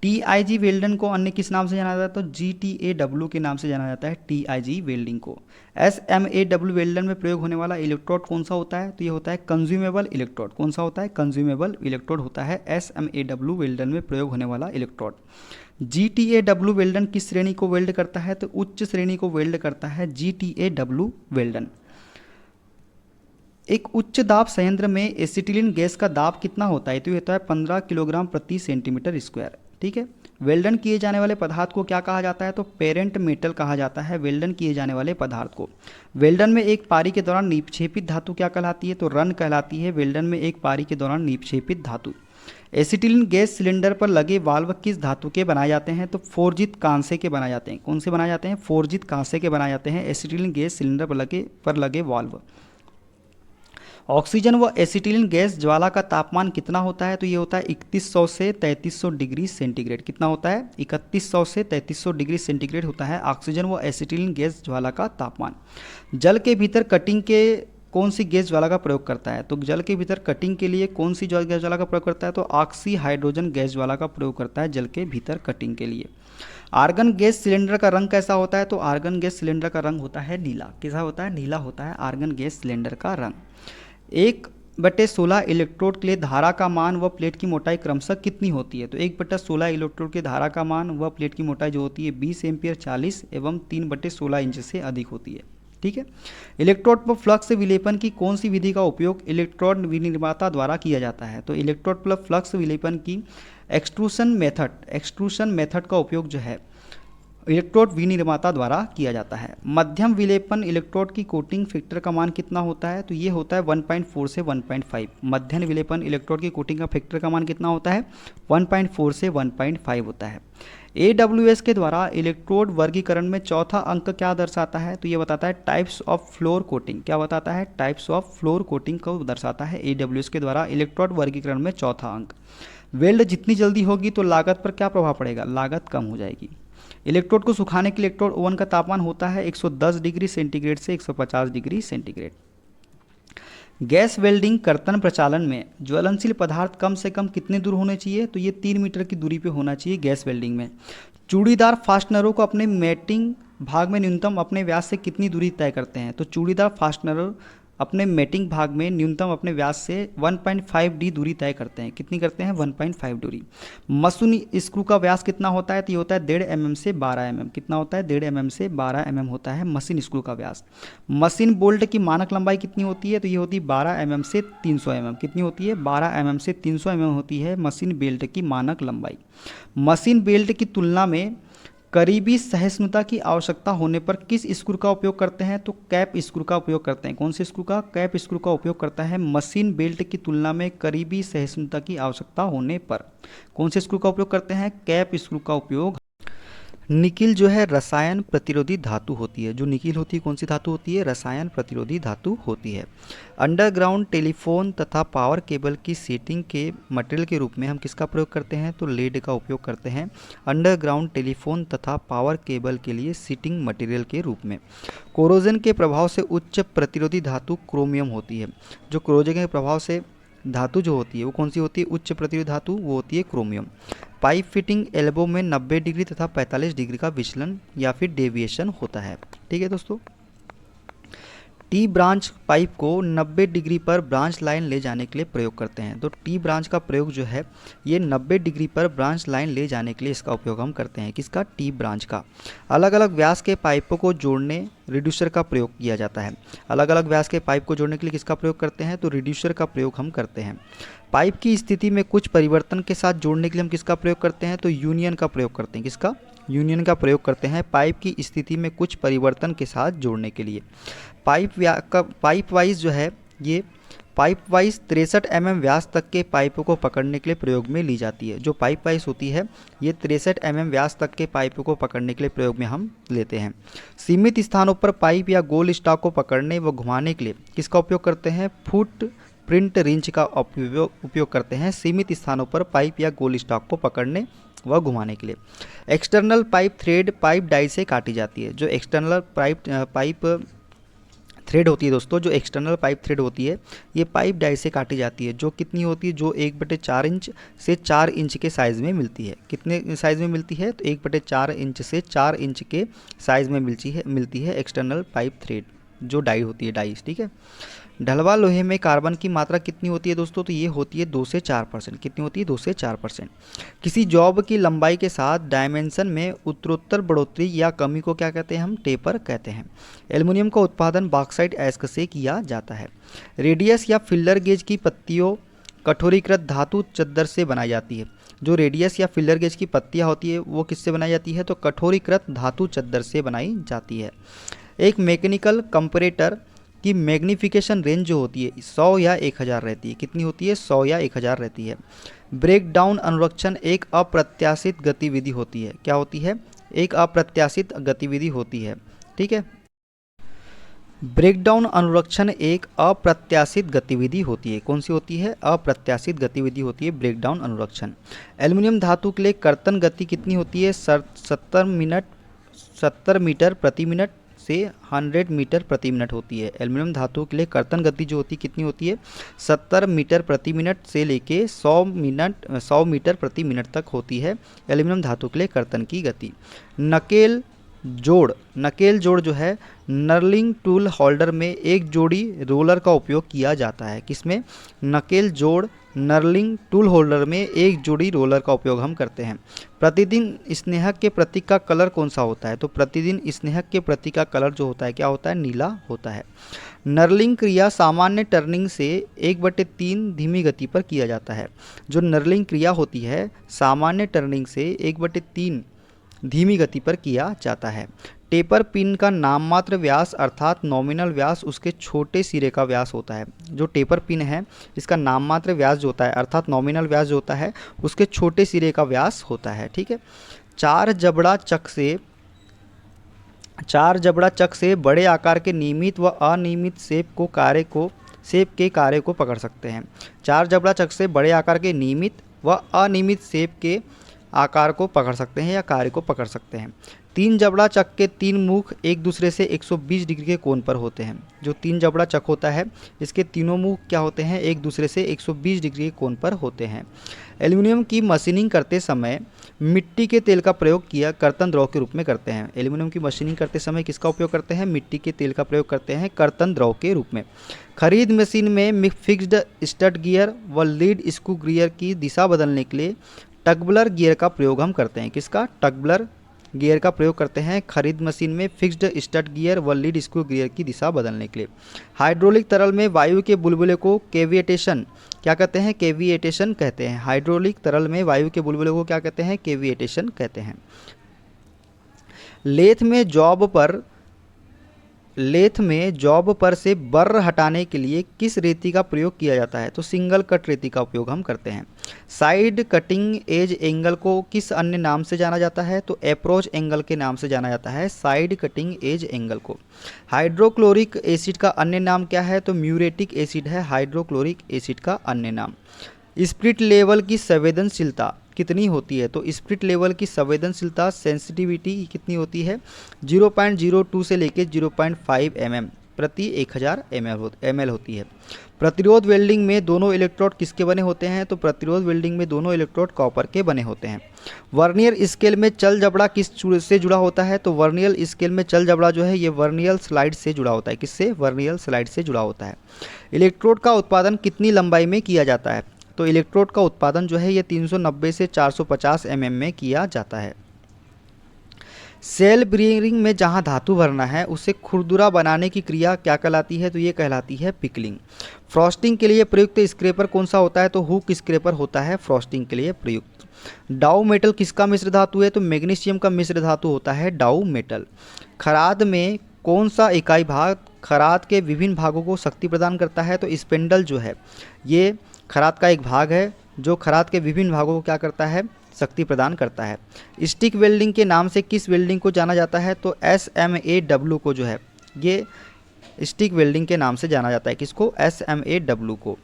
Speaker 1: टीआईजी वेल्डन को अन्य किस नाम से जाना जाता है? तो जीटीएडब्ल्यू के नाम से जाना जाता है टीआईजी वेल्डिंग को। एसएमएडब्ल्यू वेल्डन में प्रयोग होने वाला इलेक्ट्रोड कौन सा होता है? तो ये होता है कंज्यूमेबल इलेक्ट्रोड। कौन सा होता है? कंज्यूमेबल इलेक्ट्रोड होता है एसएमएडब्ल्यू वेल्डन में प्रयोग होने वाला इलेक्ट्रोड। जीटीएडब्ल्यू वेल्डन किस श्रेणी को वेल्ड करता है? तो उच्च श्रेणी को वेल्ड करता है जीटीएडब्ल्यू वेल्डन। एक उच्च दाब संयंत्र में एसिटिलीन गैस का दाब कितना होता है? तो ये होता है 15 किलोग्राम प्रति सेंटीमीटर स्क्वायर। ठीक है। वेल्डन किए जाने वाले पदार्थ को क्या कहा जाता है? तो पेरेंट मेटल कहा जाता है वेल्डन किए जाने वाले पदार्थ को। वेल्डन में एक पारी के दौरान निक्षेपित धातु क्या कहलाती है? तो रन कहलाती है वेल्डन में एक पारी के दौरान निक्षेपित धातु। एसिटिलीन गैस सिलेंडर पर लगे वाल्व किस धातु के बनाए जाते हैं? तो फोर्जित कांसे के बनाए जाते हैं। कौन से बनाए जाते हैं? फोर्जित कांसे के बनाए जाते हैं एसिटिलीन गैस सिलेंडर पर लगे वाल्व। ऑक्सीजन व एसिटिलीन गैस ज्वाला का तापमान कितना होता है? तो ये होता है 3100 से 3300 डिग्री सेंटीग्रेड। कितना होता है? 3100 से 3300 डिग्री सेंटीग्रेड होता है ऑक्सीजन व एसिटिलीन गैस ज्वाला का तापमान। जल के भीतर कटिंग के कौन सी गैस ज्वाला का प्रयोग करता है? तो जल के भीतर कटिंग के लिए कौन सी गैस ज्वाला का प्रयोग करता है? तो ऑक्सी हाइड्रोजन गैस ज्वाला का प्रयोग करता है जल के भीतर कटिंग के लिए। आर्गन गैस सिलेंडर का रंग कैसा होता है? तो आर्गन गैस सिलेंडर का रंग होता है नीला। कैसा होता है? नीला होता है आर्गन गैस सिलेंडर का रंग। 1/16 इलेक्ट्रोड के लिए धारा का मान व प्लेट की मोटाई क्रमशः कितनी होती है? तो 1/16 इलेक्ट्रोड के धारा का मान व प्लेट की मोटाई जो होती है 20 एम्पियर 40 एवं 3/16 इंच से अधिक होती है। ठीक है। इलेक्ट्रोड पर फ्लक्स विलेपन की कौन सी विधि का उपयोग इलेक्ट्रोड विनिर्माता द्वारा किया जाता है? तो इलेक्ट्रोड पर फ्लक्स विलेपन की एक्सट्रूशन मेथड का उपयोग जो है इलेक्ट्रोड विनिर्माता द्वारा किया जाता है। मध्यम विलेपन इलेक्ट्रोड की कोटिंग फैक्टर का मान कितना होता है? तो ये होता है 1.4 से 1.5। मध्यम विलेपन इलेक्ट्रोड की कोटिंग का फैक्टर का मान कितना होता है? 1.4 से 1.5 होता है। AWS के द्वारा इलेक्ट्रोड वर्गीकरण में चौथा अंक क्या दर्शाता है? तो ये बताता है टाइप्स ऑफ फ्लोर कोटिंग। क्या बताता है? टाइप्स ऑफ फ्लोर कोटिंग को दर्शाता है AWS के द्वारा इलेक्ट्रोड वर्गीकरण में चौथा अंक। वेल्ड जितनी जल्दी होगी तो लागत पर क्या प्रभाव पड़ेगा? लागत कम हो जाएगी। इलेक्ट्रोड को सुखाने के लिए इलेक्ट्रोड ओवन का तापमान होता है 110 डिग्री सेंटीग्रेड से 150 डिग्री सेंटीग्रेड। गैस वेल्डिंग कर्तन प्रचालन में ज्वलनशील पदार्थ कम से कम कितने दूर होने चाहिए? तो ये 3 मीटर की दूरी पे होना चाहिए गैस वेल्डिंग में। चूड़ीदार फास्टनरों को अपने मेटिंग भाग में न्यूनतम अपने व्यास से कितनी दूरी तय करते हैं? तो चूड़ीदार फास्टनर अपने मेटिंग भाग में न्यूनतम अपने व्यास से 1.5D दूरी तय करते हैं। कितनी करते हैं? 1.5 दूरी। मशीन स्क्रू का व्यास कितना होता है? तो ये होता है 1.5 mm से 12 mm। कितना होता है? 1.5 mm से 12 mm होता है मशीन स्क्रू का व्यास। मशीन बोल्ट की मानक लंबाई कितनी होती है? तो ये होती है 12 mm से 300 mm। कितनी होती है? 12 mm से 300 mm होती है मशीन बेल्ट की मानक लंबाई। मशीन बेल्ट की तुलना में करीबी सहिष्णुता की आवश्यकता होने पर किस स्क्रू का उपयोग करते हैं? तो कैप स्क्रू का उपयोग करते हैं। कौन से स्क्रू का? कैप स्क्रू का उपयोग करता है मशीन बेल्ट की तुलना में करीबी सहिष्णुता की आवश्यकता होने पर। कौन से स्क्रू का उपयोग करते हैं? कैप स्क्रू का उपयोग। निकिल जो है रसायन प्रतिरोधी धातु होती है। जो निकिल होती है कौन सी धातु होती है? रसायन प्रतिरोधी धातु होती है। अंडरग्राउंड टेलीफोन तथा पावर केबल की सीटिंग के मटेरियल के रूप में हम किसका प्रयोग करते हैं? तो लेड का उपयोग करते हैं अंडरग्राउंड टेलीफोन तथा पावर केबल के लिए सीटिंग मटेरियल के रूप में। कोरोजन के प्रभाव से उच्च प्रतिरोधी धातु क्रोमियम होती है। जो कोरोजन के प्रभाव से धातु जो होती है वो कौन सी होती है? उच्च प्रतिरोधी धातु, वो होती है क्रोमियम। पाइप फिटिंग एल्बो में 90 डिग्री तथा 45 डिग्री का विचलन या फिर डेविएशन होता है। ठीक है दोस्तों। टी ब्रांच पाइप को 90 डिग्री पर ब्रांच लाइन ले जाने के लिए प्रयोग करते हैं। तो टी ब्रांच का प्रयोग जो है ये 90 डिग्री पर ब्रांच लाइन ले जाने के लिए इसका उपयोग हम करते हैं। किसका? टी ब्रांच का। अलग अलग व्यास के पाइपों को जोड़ने रिड्यूसर का प्रयोग किया जाता है। अलग अलग व्यास के पाइप को जोड़ने के लिए किसका प्रयोग करते हैं? तो रिड्यूसर का प्रयोग हम करते हैं। पाइप की स्थिति में कुछ परिवर्तन के साथ जोड़ने के लिए हम किसका प्रयोग करते हैं? तो यूनियन का प्रयोग करते हैं। किसका? यूनियन का प्रयोग करते हैं पाइप की स्थिति में कुछ परिवर्तन के साथ जोड़ने के लिए। पाइप वाइज जो है ये पाइप वाइज 63 mm व्यास तक के पाइपों को पकड़ने के लिए प्रयोग में ली जाती है। जो पाइप वाइज होती है ये 63 mm व्यास तक के पाइपों को पकड़ने के लिए प्रयोग में हम लेते हैं। सीमित स्थानों पर पाइप या गोल स्टॉक को पकड़ने व घुमाने के लिए किसका उपयोग करते हैं? फुट प्रिंट रिंच का उपयोग करते हैं सीमित स्थानों पर पाइप या गोल स्टॉक को पकड़ने व घुमाने के लिए। External pipe thread pipe die से काटी जाती है। जो एक्सटर्नल पाइप थ्रेड होती है दोस्तों, जो एक्सटर्नल पाइप थ्रेड होती है ये पाइप डाई से काटी जाती है। जो कितनी होती है? जो 1/4 इंच से 4 इंच के साइज़ में मिलती है। कितने साइज़ में मिलती है? तो 1/4 इंच से 4 इंच के साइज़ में मिलती है एक्सटर्नल पाइप थ्रेड जो डाई होती है, डाइस। ठीक है। ढलवा लोहे में कार्बन की मात्रा कितनी होती है दोस्तों? तो ये होती है 2 से 4%। कितनी होती है? 2 से 4%। किसी जॉब की लंबाई के साथ डायमेंशन में उत्तरोत्तर बढ़ोतरी या कमी को क्या कहते हैं? हम टेपर कहते हैं। एल्युमिनियम का उत्पादन बॉक्साइट अयस्क से किया जाता है। रेडियस या फिलर गेज की पत्तियों कठोरीकृत धातु चद्दर से बनाई जाती है। जो रेडियस या फिलर गेज की पत्तियाँ होती है वो किससे बनाई जाती है? तो कठोरीकृत धातु चद्दर से बनाई जाती है। एक मैकेनिकल कंपैरेटर की मैग्नीफिकेशन रेंज जो होती है 100 या 1000 रहती है। कितनी होती है? 100 या 1000 रहती है। ब्रेक डाउन अनुरक्षण एक अप्रत्याशित गतिविधि होती है। क्या होती है? एक अप्रत्याशित गतिविधि होती है। ठीक है। ब्रेकडाउन अनुरक्षण एक अप्रत्याशित गतिविधि होती है। कौन सी होती है? अप्रत्याशित गतिविधि होती है ब्रेकडाउन अनुरक्षण। एल्युमिनियम धातु के लिए कर्तन गति कितनी होती है? 70 मीटर प्रति मिनट से 100 मीटर प्रति मिनट होती है। एल्युमिनियम धातु के लिए कर्तन गति जो होती है कितनी होती है? 70 मीटर प्रति मिनट से लेके 100 मीटर प्रति मिनट तक होती है एल्युमिनियम धातु के लिए कर्तन की गति। नकेल जोड़ जो है नर्लिंग टूल होल्डर में एक जोड़ी रोलर का उपयोग किया जाता है। किसमें? नकेल जोड़ नर्लिंग टूल होल्डर में एक जोड़ी रोलर का उपयोग हम करते हैं। प्रतिदिन स्नेहक के प्रतीक का कलर कौन सा होता है? तो प्रतिदिन स्नेहक के प्रतीक का कलर जो होता है क्या होता है? नीला होता है। नर्लिंग क्रिया सामान्य टर्निंग से 1/3 धीमी गति पर किया जाता है। जो नर्लिंग क्रिया होती है सामान्य टर्निंग से 1/3 धीमी गति पर किया जाता है। टेपर पिन का नाममात्र व्यास अर्थात नॉमिनल व्यास उसके छोटे सिरे का व्यास होता है। जो टेपर पिन है इसका नाममात्र व्यास जो होता है अर्थात नॉमिनल व्यास जो होता है उसके छोटे सिरे का व्यास होता है। ठीक है। चार जबड़ा चक से बड़े आकार के नियमित व अनियमित सेप के कार्य को पकड़ सकते हैं। चार जबड़ा चक से बड़े आकार के नियमित व अनियमित सेप के आकार को पकड़ सकते हैं या कार्य को पकड़ सकते हैं। तीन जबड़ा चक के 3 मुख एक दूसरे से 120 डिग्री के कोण पर होते हैं। जो 3 जबड़ा चक होता है इसके तीनों मुख क्या होते हैं? एक दूसरे से 120 डिग्री के कोण पर होते हैं। एल्युमिनियम की मशीनिंग करते समय मिट्टी के तेल का प्रयोग किया कर्तन द्रव के रूप में करते हैं। एल्युमिनियम की मशीनिंग करते समय किसका उपयोग करते हैं? मिट्टी के तेल का प्रयोग करते हैं कर्तन द्रव के रूप में। खरीद मशीन में फिक्स्ड स्टड गियर व लीड स्क्रू गियर की दिशा बदलने के लिए टगबलर गियर का प्रयोग हम करते हैं। किसका? टगबलर गियर का प्रयोग करते हैं खरीद मशीन में फिक्स्ड स्टड गियर व लीड स्क्रू गियर की दिशा बदलने के लिए। हाइड्रोलिक तरल में वायु के बुलबुले को केविएटेशन क्या कहते हैं? केविएटेशन कहते हैं। हाइड्रोलिक तरल में वायु के बुलबुले को क्या कहते हैं? केविएटेशन कहते हैं। लेथ में जॉब पर से बर्र हटाने के लिए किस रेती का प्रयोग किया जाता है? तो सिंगल कट रेती का उपयोग हम करते हैं। साइड कटिंग एज एंगल को किस अन्य नाम से जाना जाता है? तो अप्रोच एंगल के नाम से जाना जाता है साइड कटिंग एज एंगल को। हाइड्रोक्लोरिक एसिड का अन्य नाम क्या है? तो म्यूरेटिक एसिड है हाइड्रोक्लोरिक एसिड का अन्य नाम। स्पिरिट लेवल की संवेदनशीलता कितनी होती है? तो स्पिरिट लेवल की संवेदनशीलता सेंसिटिविटी कितनी होती है? 0.02 से लेके 0.5 mm प्रति 1000 ml होती है। प्रतिरोध वेल्डिंग में दोनों इलेक्ट्रोड किसके बने होते हैं? तो प्रतिरोध वेल्डिंग में दोनों इलेक्ट्रोड कॉपर के बने होते हैं। वर्नियर स्केल में चल जबड़ा किस से जुड़ा होता है? तो वर्नियर स्केल में चल जबड़ा जो है ये वर्नियर स्लाइड से जुड़ा होता है। किससे? वर्नियर स्लाइड से जुड़ा होता है। इलेक्ट्रोड का उत्पादन कितनी लंबाई में किया जाता है? तो इलेक्ट्रोड का उत्पादन जो है ये 390 से 450 mm में किया जाता है। सेल बीयरिंग में जहां धातु भरना है उसे खुरदुरा बनाने की क्रिया क्या कहलाती है? तो ये कहलाती है पिकलिंग। फ्रॉस्टिंग के लिए प्रयुक्त स्क्रैपर कौन सा होता है? तो हुक स्क्रैपर होता है फ्रॉस्टिंग के लिए प्रयुक्त। डाउ मेटल किसका मिश्र धातु है? तो मैग्नीशियम का मिश्र धातु होता है डाउ मेटल। खराद में कौन सा इकाई भाग खराद के विभिन्न भागों को शक्ति प्रदान करता है? तो स्पेंडल जो है ये खराद का एक भाग है जो खराद के विभिन्न भागों को क्या करता है? शक्ति प्रदान करता है। स्टिक वेल्डिंग के नाम से किस वेल्डिंग को जाना जाता है? तो SMAW को जो है ये स्टिक वेल्डिंग के नाम से जाना जाता है। किसको? SMAW को।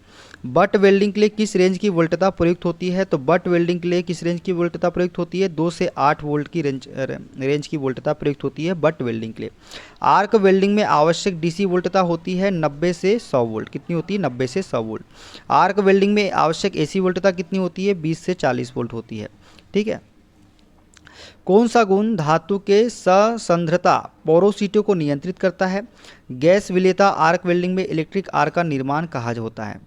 Speaker 1: बट वेल्डिंग के लिए किस रेंज की वोल्टता प्रयुक्त होती है? तो बट वेल्डिंग के लिए किस रेंज की वोल्टता प्रयुक्त होती है? 2 से 8 वोल्ट की रेंज की वोल्टता प्रयुक्त होती है बट वेल्डिंग के लिए। आर्क वेल्डिंग में आवश्यक डीसी वोल्टता होती है 90 से 100 वोल्ट। कितनी होती है? 90 से 100 वोल्ट। आर्क वेल्डिंग में आवश्यक एसी वोल्टता कितनी होती है? 20 से 40 वोल्ट होती है। ठीक है। कौन सा गुण धातु के ससंद्रता पोरोसिटी को नियंत्रित करता है? गैस विलेयता आर्क वेल्डिंग में इलेक्ट्रिक आर्क का निर्माण कहाँ होता है?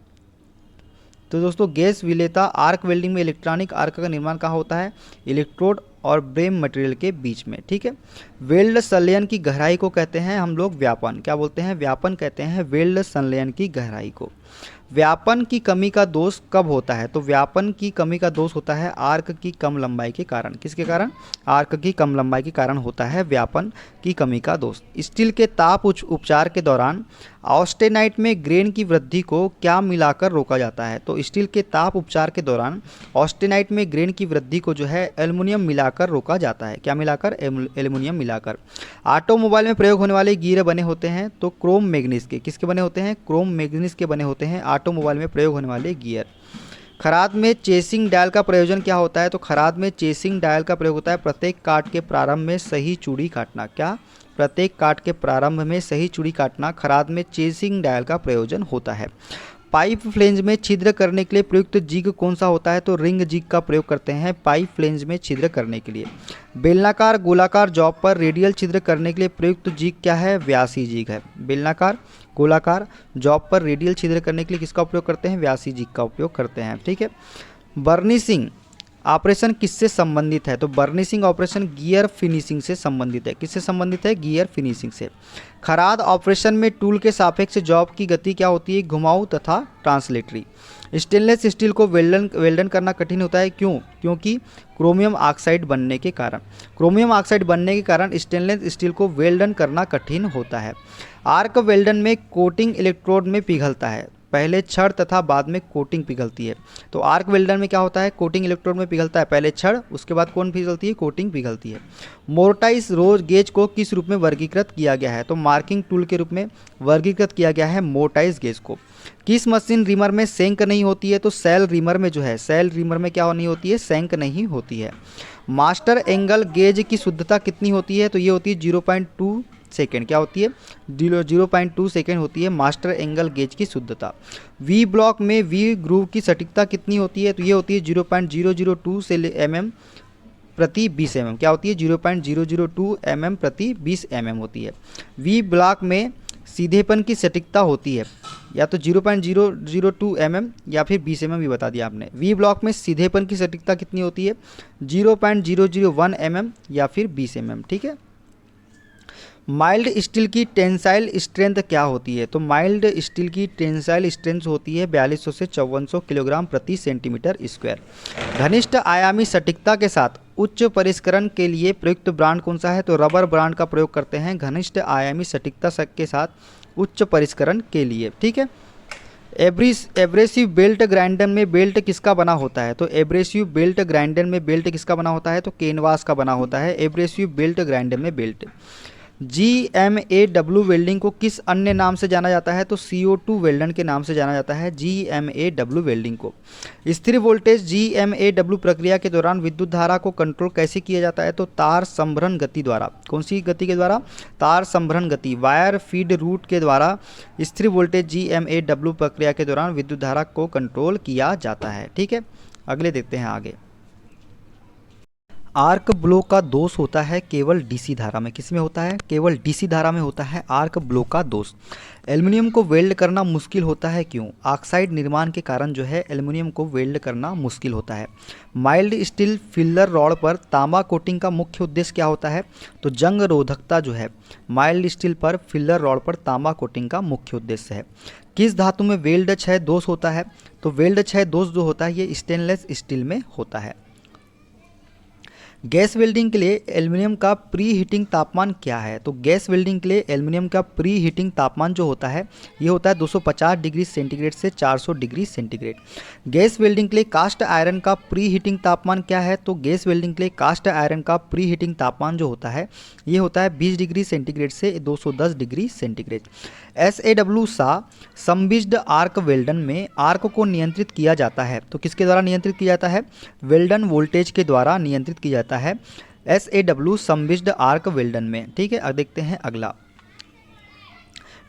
Speaker 1: तो दोस्तों गैस विलेयता आर्क वेल्डिंग में इलेक्ट्रॉनिक आर्क का निर्माण कहाँ होता है? इलेक्ट्रोड और ब्रेम मटेरियल के बीच में। ठीक है। वेल्ड संलयन की गहराई को कहते हैं हम लोग व्यापन। क्या बोलते हैं? व्यापन कहते हैं वेल्ड संलयन की गहराई को। व्यापन की कमी का दोष कब होता है? तो व्यापन की कमी का दोष होता है आर्क की कम लंबाई के कारण। किसके कारण? आर्क की कम लंबाई के कारण होता है व्यापन की कमी का दोष। स्टील के ताप उपचार के दौरान ऑस्टेनाइट में ग्रेन की वृद्धि को क्या मिलाकर रोका जाता है? तो स्टील के ताप उपचार के दौरान ऑस्टेनाइट में ग्रेन की वृद्धि को जो है एल्युमिनियम मिलाकर रोका जाता है। क्या मिलाकर? एल्युमिनियम मिलाकर। ऑटोमोबाइल में प्रयोग होने वाले गियर बने होते हैं तो क्रोम मैग्नीज के। किसके बने होते हैं? क्रोम मैग्नीज के बने होते हैं ऑटोमोबाइल में प्रयोग होने वाले गियर। खराद में चेसिंग डायल का प्रयोजन क्या होता है? तो खराद में चेसिंग डायल का प्रयोग होता है प्रत्येक काट के प्रारंभ में सही चूड़ी काटना। क्या? प्रत्येक काट के प्रारंभ में सही चूड़ी काटना खराद में चेसिंग डायल का प्रयोजन होता है। पाइप फ्लेंज में छिद्र करने के लिए प्रयुक्त जिग कौन सा होता है? तो रिंग जिग का प्रयोग करते हैं पाइप फ्लेंज में छिद्र करने के लिए। बेलनाकार गोलाकार जॉब पर रेडियल छिद्र करने के लिए प्रयुक्त जिग क्या है? व्यासी जिग है। बेलनाकार गोलाकार जॉब पर रेडियल छिद्र करने के लिए किसका उपयोग करते हैं? व्यासी जिग का उपयोग करते हैं। ठीक है। बर्निशिंग ऑपरेशन किससे संबंधित है? तो बर्निशिंग ऑपरेशन गियर फिनिशिंग से संबंधित है। किससे संबंधित है? गियर फिनिशिंग से। खराद ऑपरेशन में टूल के सापेक्ष जॉब की गति क्या होती है? घुमाऊ तथा ट्रांसलेटरी। स्टेनलेस स्टील को वेल्डन करना कठिन होता है। क्यों? क्योंकि क्रोमियम ऑक्साइड बनने के कारण। क्रोमियम ऑक्साइड बनने के कारण स्टेनलेस स्टील को वेल्डन करना कठिन होता है। आर्क वेल्डन में कोटिंग इलेक्ट्रोड में पिघलता है। पहले छड़ तथा बाद में कोटिंग पिघलती है। तो आर्क वेल्डर में क्या होता है? कोटिंग इलेक्ट्रोड में पिघलता है पहले छड़, उसके बाद कौन पिघलती है? कोटिंग पिघलती है। मोर्टाइज रोज गेज को किस रूप में वर्गीकृत किया गया है? तो मार्किंग टूल के रूप में वर्गीकृत किया गया है मोर्टाइज गेज को। किस मशीन रिमर में सेंक नहीं होती है? तो सेल रिमर में जो है, सेल रिमर में क्या नहीं होती है? सेंक नहीं होती है। मास्टर एंगल गेज की शुद्धता कितनी होती है? तो ये होती है 0.2 सेकेंड। क्या होती है? 0.2 सेकेंड होती है मास्टर एंगल गेज की शुद्धता। वी ब्लॉक में वी ग्रूव की सटीकता कितनी होती है? तो ये होती है 0.002 से mm प्रति 20 mm। क्या होती है? 0.002 mm प्रति 20 mm होती है। वी ब्लॉक में सीधेपन की सटीकता होती है या तो 0.002 mm या फिर 20 mm भी बता दिया आपने। वी ब्लॉक में सीधेपन की सटीकता कितनी होती है? 0.001 mm या फिर 20 mm। ठीक है। माइल्ड स्टील की टेंसाइल स्ट्रेंथ क्या होती है? तो माइल्ड स्टील की टेंसाइल स्ट्रेंथ होती है 4200 से 5400 किलोग्राम प्रति सेंटीमीटर स्क्वायर। घनिष्ठ आयामी सटीकता के साथ उच्च परिष्करण के लिए प्रयुक्त ब्रांड कौन सा है? तो रबर ब्रांड का प्रयोग करते हैं घनिष्ठ आयामी सटीकता के साथ उच्च परिष्करण के लिए। ठीक है। एब्रेसिव बेल्ट ग्राइंडर में बेल्ट किसका बना होता है? तो एब्रेसिव बेल्ट ग्राइंडर में बेल्ट किसका बना होता है? तो कैनवास का बना होता है एब्रेसिव बेल्ट ग्राइंडर में बेल्ट। GMAW वेल्डिंग को किस अन्य नाम से जाना जाता है? तो CO2 वेल्डेंट के नाम से जाना जाता है GMAW वेल्डिंग को। स्थिर वोल्टेज GMAW प्रक्रिया के दौरान विद्युत धारा को कंट्रोल कैसे किया जाता है? तो तार संभरण गति द्वारा। कौन सी गति के द्वारा? तार संभरण गति, वायर फीड रूट के द्वारा स्थिर वोल्टेज GMAW प्रक्रिया के दौरान विद्युत धारा को कंट्रोल किया जाता है। ठीक है, अगले देखते हैं आगे। आर्क ब्लो का दोष होता है केवल डीसी धारा में। किस में होता है? केवल डीसी धारा में होता है आर्क ब्लो का दोष। एल्युमिनियम को वेल्ड करना मुश्किल होता है, क्यों? ऑक्साइड निर्माण के कारण जो है एल्युमिनियम को वेल्ड करना मुश्किल होता है। माइल्ड स्टील फिलर रॉड पर तांबा कोटिंग का मुख्य उद्देश्य क्या होता है? तो जंग रोधकता जो है माइल्ड स्टील पर फिलर रॉड पर तांबा कोटिंग का मुख्य उद्देश्य है। किस धातु में वेल्ड क्षय दोष होता है? तो वेल्ड क्षय दोष जो होता है ये स्टेनलेस स्टील में होता है। गैस वेल्डिंग के लिए एल्युमिनियम का प्री हीटिंग तापमान क्या है? तो गैस वेल्डिंग के लिए एल्युमिनियम का प्री हीटिंग तापमान जो होता है ये होता है 250 डिग्री सेंटीग्रेड से 400 डिग्री सेंटीग्रेड। गैस वेल्डिंग के लिए कास्ट आयरन का प्री हीटिंग तापमान क्या है? तो गैस वेल्डिंग के लिए कास्ट आयरन का प्री हीटिंग तापमान जो होता है ये होता है 20 डिग्री सेंटीग्रेड से 210 डिग्री सेंटीग्रेड। SAW सा संबिज्ड आर्क वेल्डन में आर्क को नियंत्रित किया जाता है, तो किसके द्वारा नियंत्रित किया जाता है? वेल्डन वोल्टेज के द्वारा नियंत्रित किया जाता है SAW संबिज्ड आर्क वेल्डन में। ठीक है, अब देखते हैं अगला।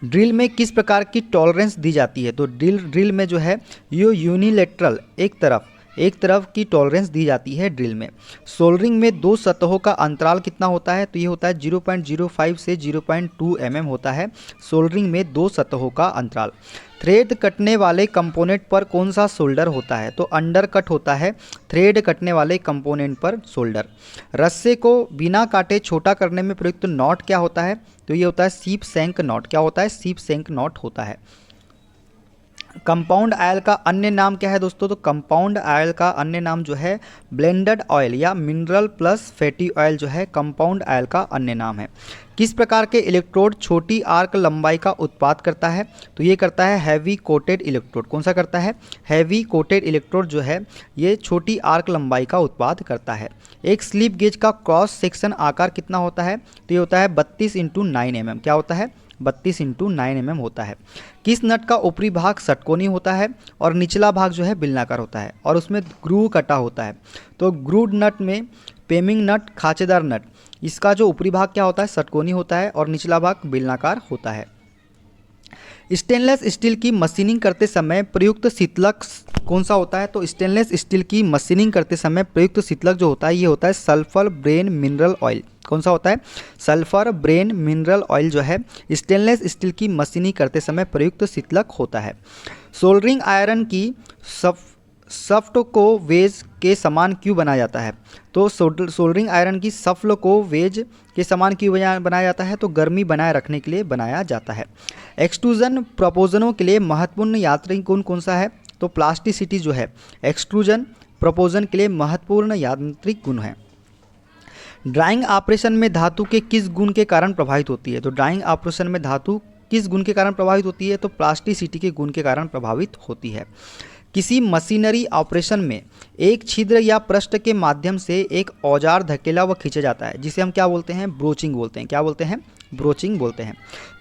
Speaker 1: ड्रिल में किस प्रकार की टॉलरेंस दी जाती है? तो ड्रिल में जो है ये यूनिलेटरल एक तरफ की टॉलरेंस दी जाती है ड्रिल में। सोल्डरिंग में दो सतहों का अंतराल कितना होता है? तो ये होता है 0.05 से 0.2 mm होता है सोल्डरिंग में दो सतहों का अंतराल। थ्रेड कटने वाले कंपोनेंट पर कौन सा सोल्डर होता है? तो अंडर कट होता है थ्रेड कटने वाले कंपोनेंट पर सोल्डर। रस्से को बिना काटे छोटा करने में प्रयुक्त नॉट क्या होता है? तो ये होता है सीप सेंक नॉट। क्या होता है? सीप सेंक नॉट होता है। कंपाउंड ऑयल का अन्य नाम क्या है दोस्तों? तो कंपाउंड ऑयल का अन्य नाम जो है ब्लेंडेड ऑयल या मिनरल प्लस फैटी ऑयल जो है कंपाउंड ऑयल का अन्य नाम है। किस प्रकार के इलेक्ट्रोड छोटी आर्क लंबाई का उत्पाद करता है? तो ये करता है हैवी कोटेड इलेक्ट्रोड। कौन सा करता है? हैवी कोटेड इलेक्ट्रोड जो है ये छोटी आर्क लंबाई का उत्पाद करता है। एक स्लिप गेज का क्रॉस सेक्शन आकार कितना होता है? तो ये होता है 32 × 9 mm। क्या होता है? 32 × 9 mm होता है। किस नट का ऊपरी भाग षटकोणी होता है और निचला भाग जो है बेलनाकार होता है और उसमें ग्रूव कटा होता है? तो ग्रूड नट में पेमिंग नट, खांचेदार नट, इसका जो ऊपरी भाग क्या होता है? षटकोणी होता है और निचला भाग बेलनाकार होता है। स्टेनलेस स्टील की मशीनिंग करते समय प्रयुक्त शीतलक कौन सा होता है? तो स्टेनलेस स्टील की मशीनिंग करते समय प्रयुक्त शीतलक जो होता है ये होता है सल्फर ब्रेन मिनरल ऑयल। कौन सा होता है? सल्फर ब्रेन मिनरल ऑयल जो है स्टेनलेस स्टील की मशीनिंग करते समय प्रयुक्त शीतलक होता है। सोल्डरिंग आयरन की सफ्ट को वेज के समान क्यों बनाया जाता है? तो सोल्डरिंग आयरन की सफ्ल को वेज के समान क्यों बनाया जाता है? तो गर्मी बनाए रखने के लिए बनाया जाता है। एक्सट्रूजन प्रोपोजनों के लिए महत्वपूर्ण यांत्रिक गुण कौन सा है? तो प्लास्टिसिटी जो है एक्सट्रूजन प्रोपोजन के लिए महत्वपूर्ण यांत्रिक गुण है। ड्राइंग ऑपरेशन में धातु के किस गुण के कारण प्रभावित होती है? तो ड्राइंग ऑपरेशन में धातु किस गुण के कारण प्रभावित होती है? तो प्लास्टिसिटी के गुण के कारण प्रभावित होती है। किसी मशीनरी ऑपरेशन में एक छिद्र या पृष्ठ के माध्यम से एक औजार धकेला व खींचा जाता है जिसे हम क्या बोलते हैं? ब्रोचिंग बोलते हैं। क्या बोलते हैं? ब्रोचिंग बोलते हैं।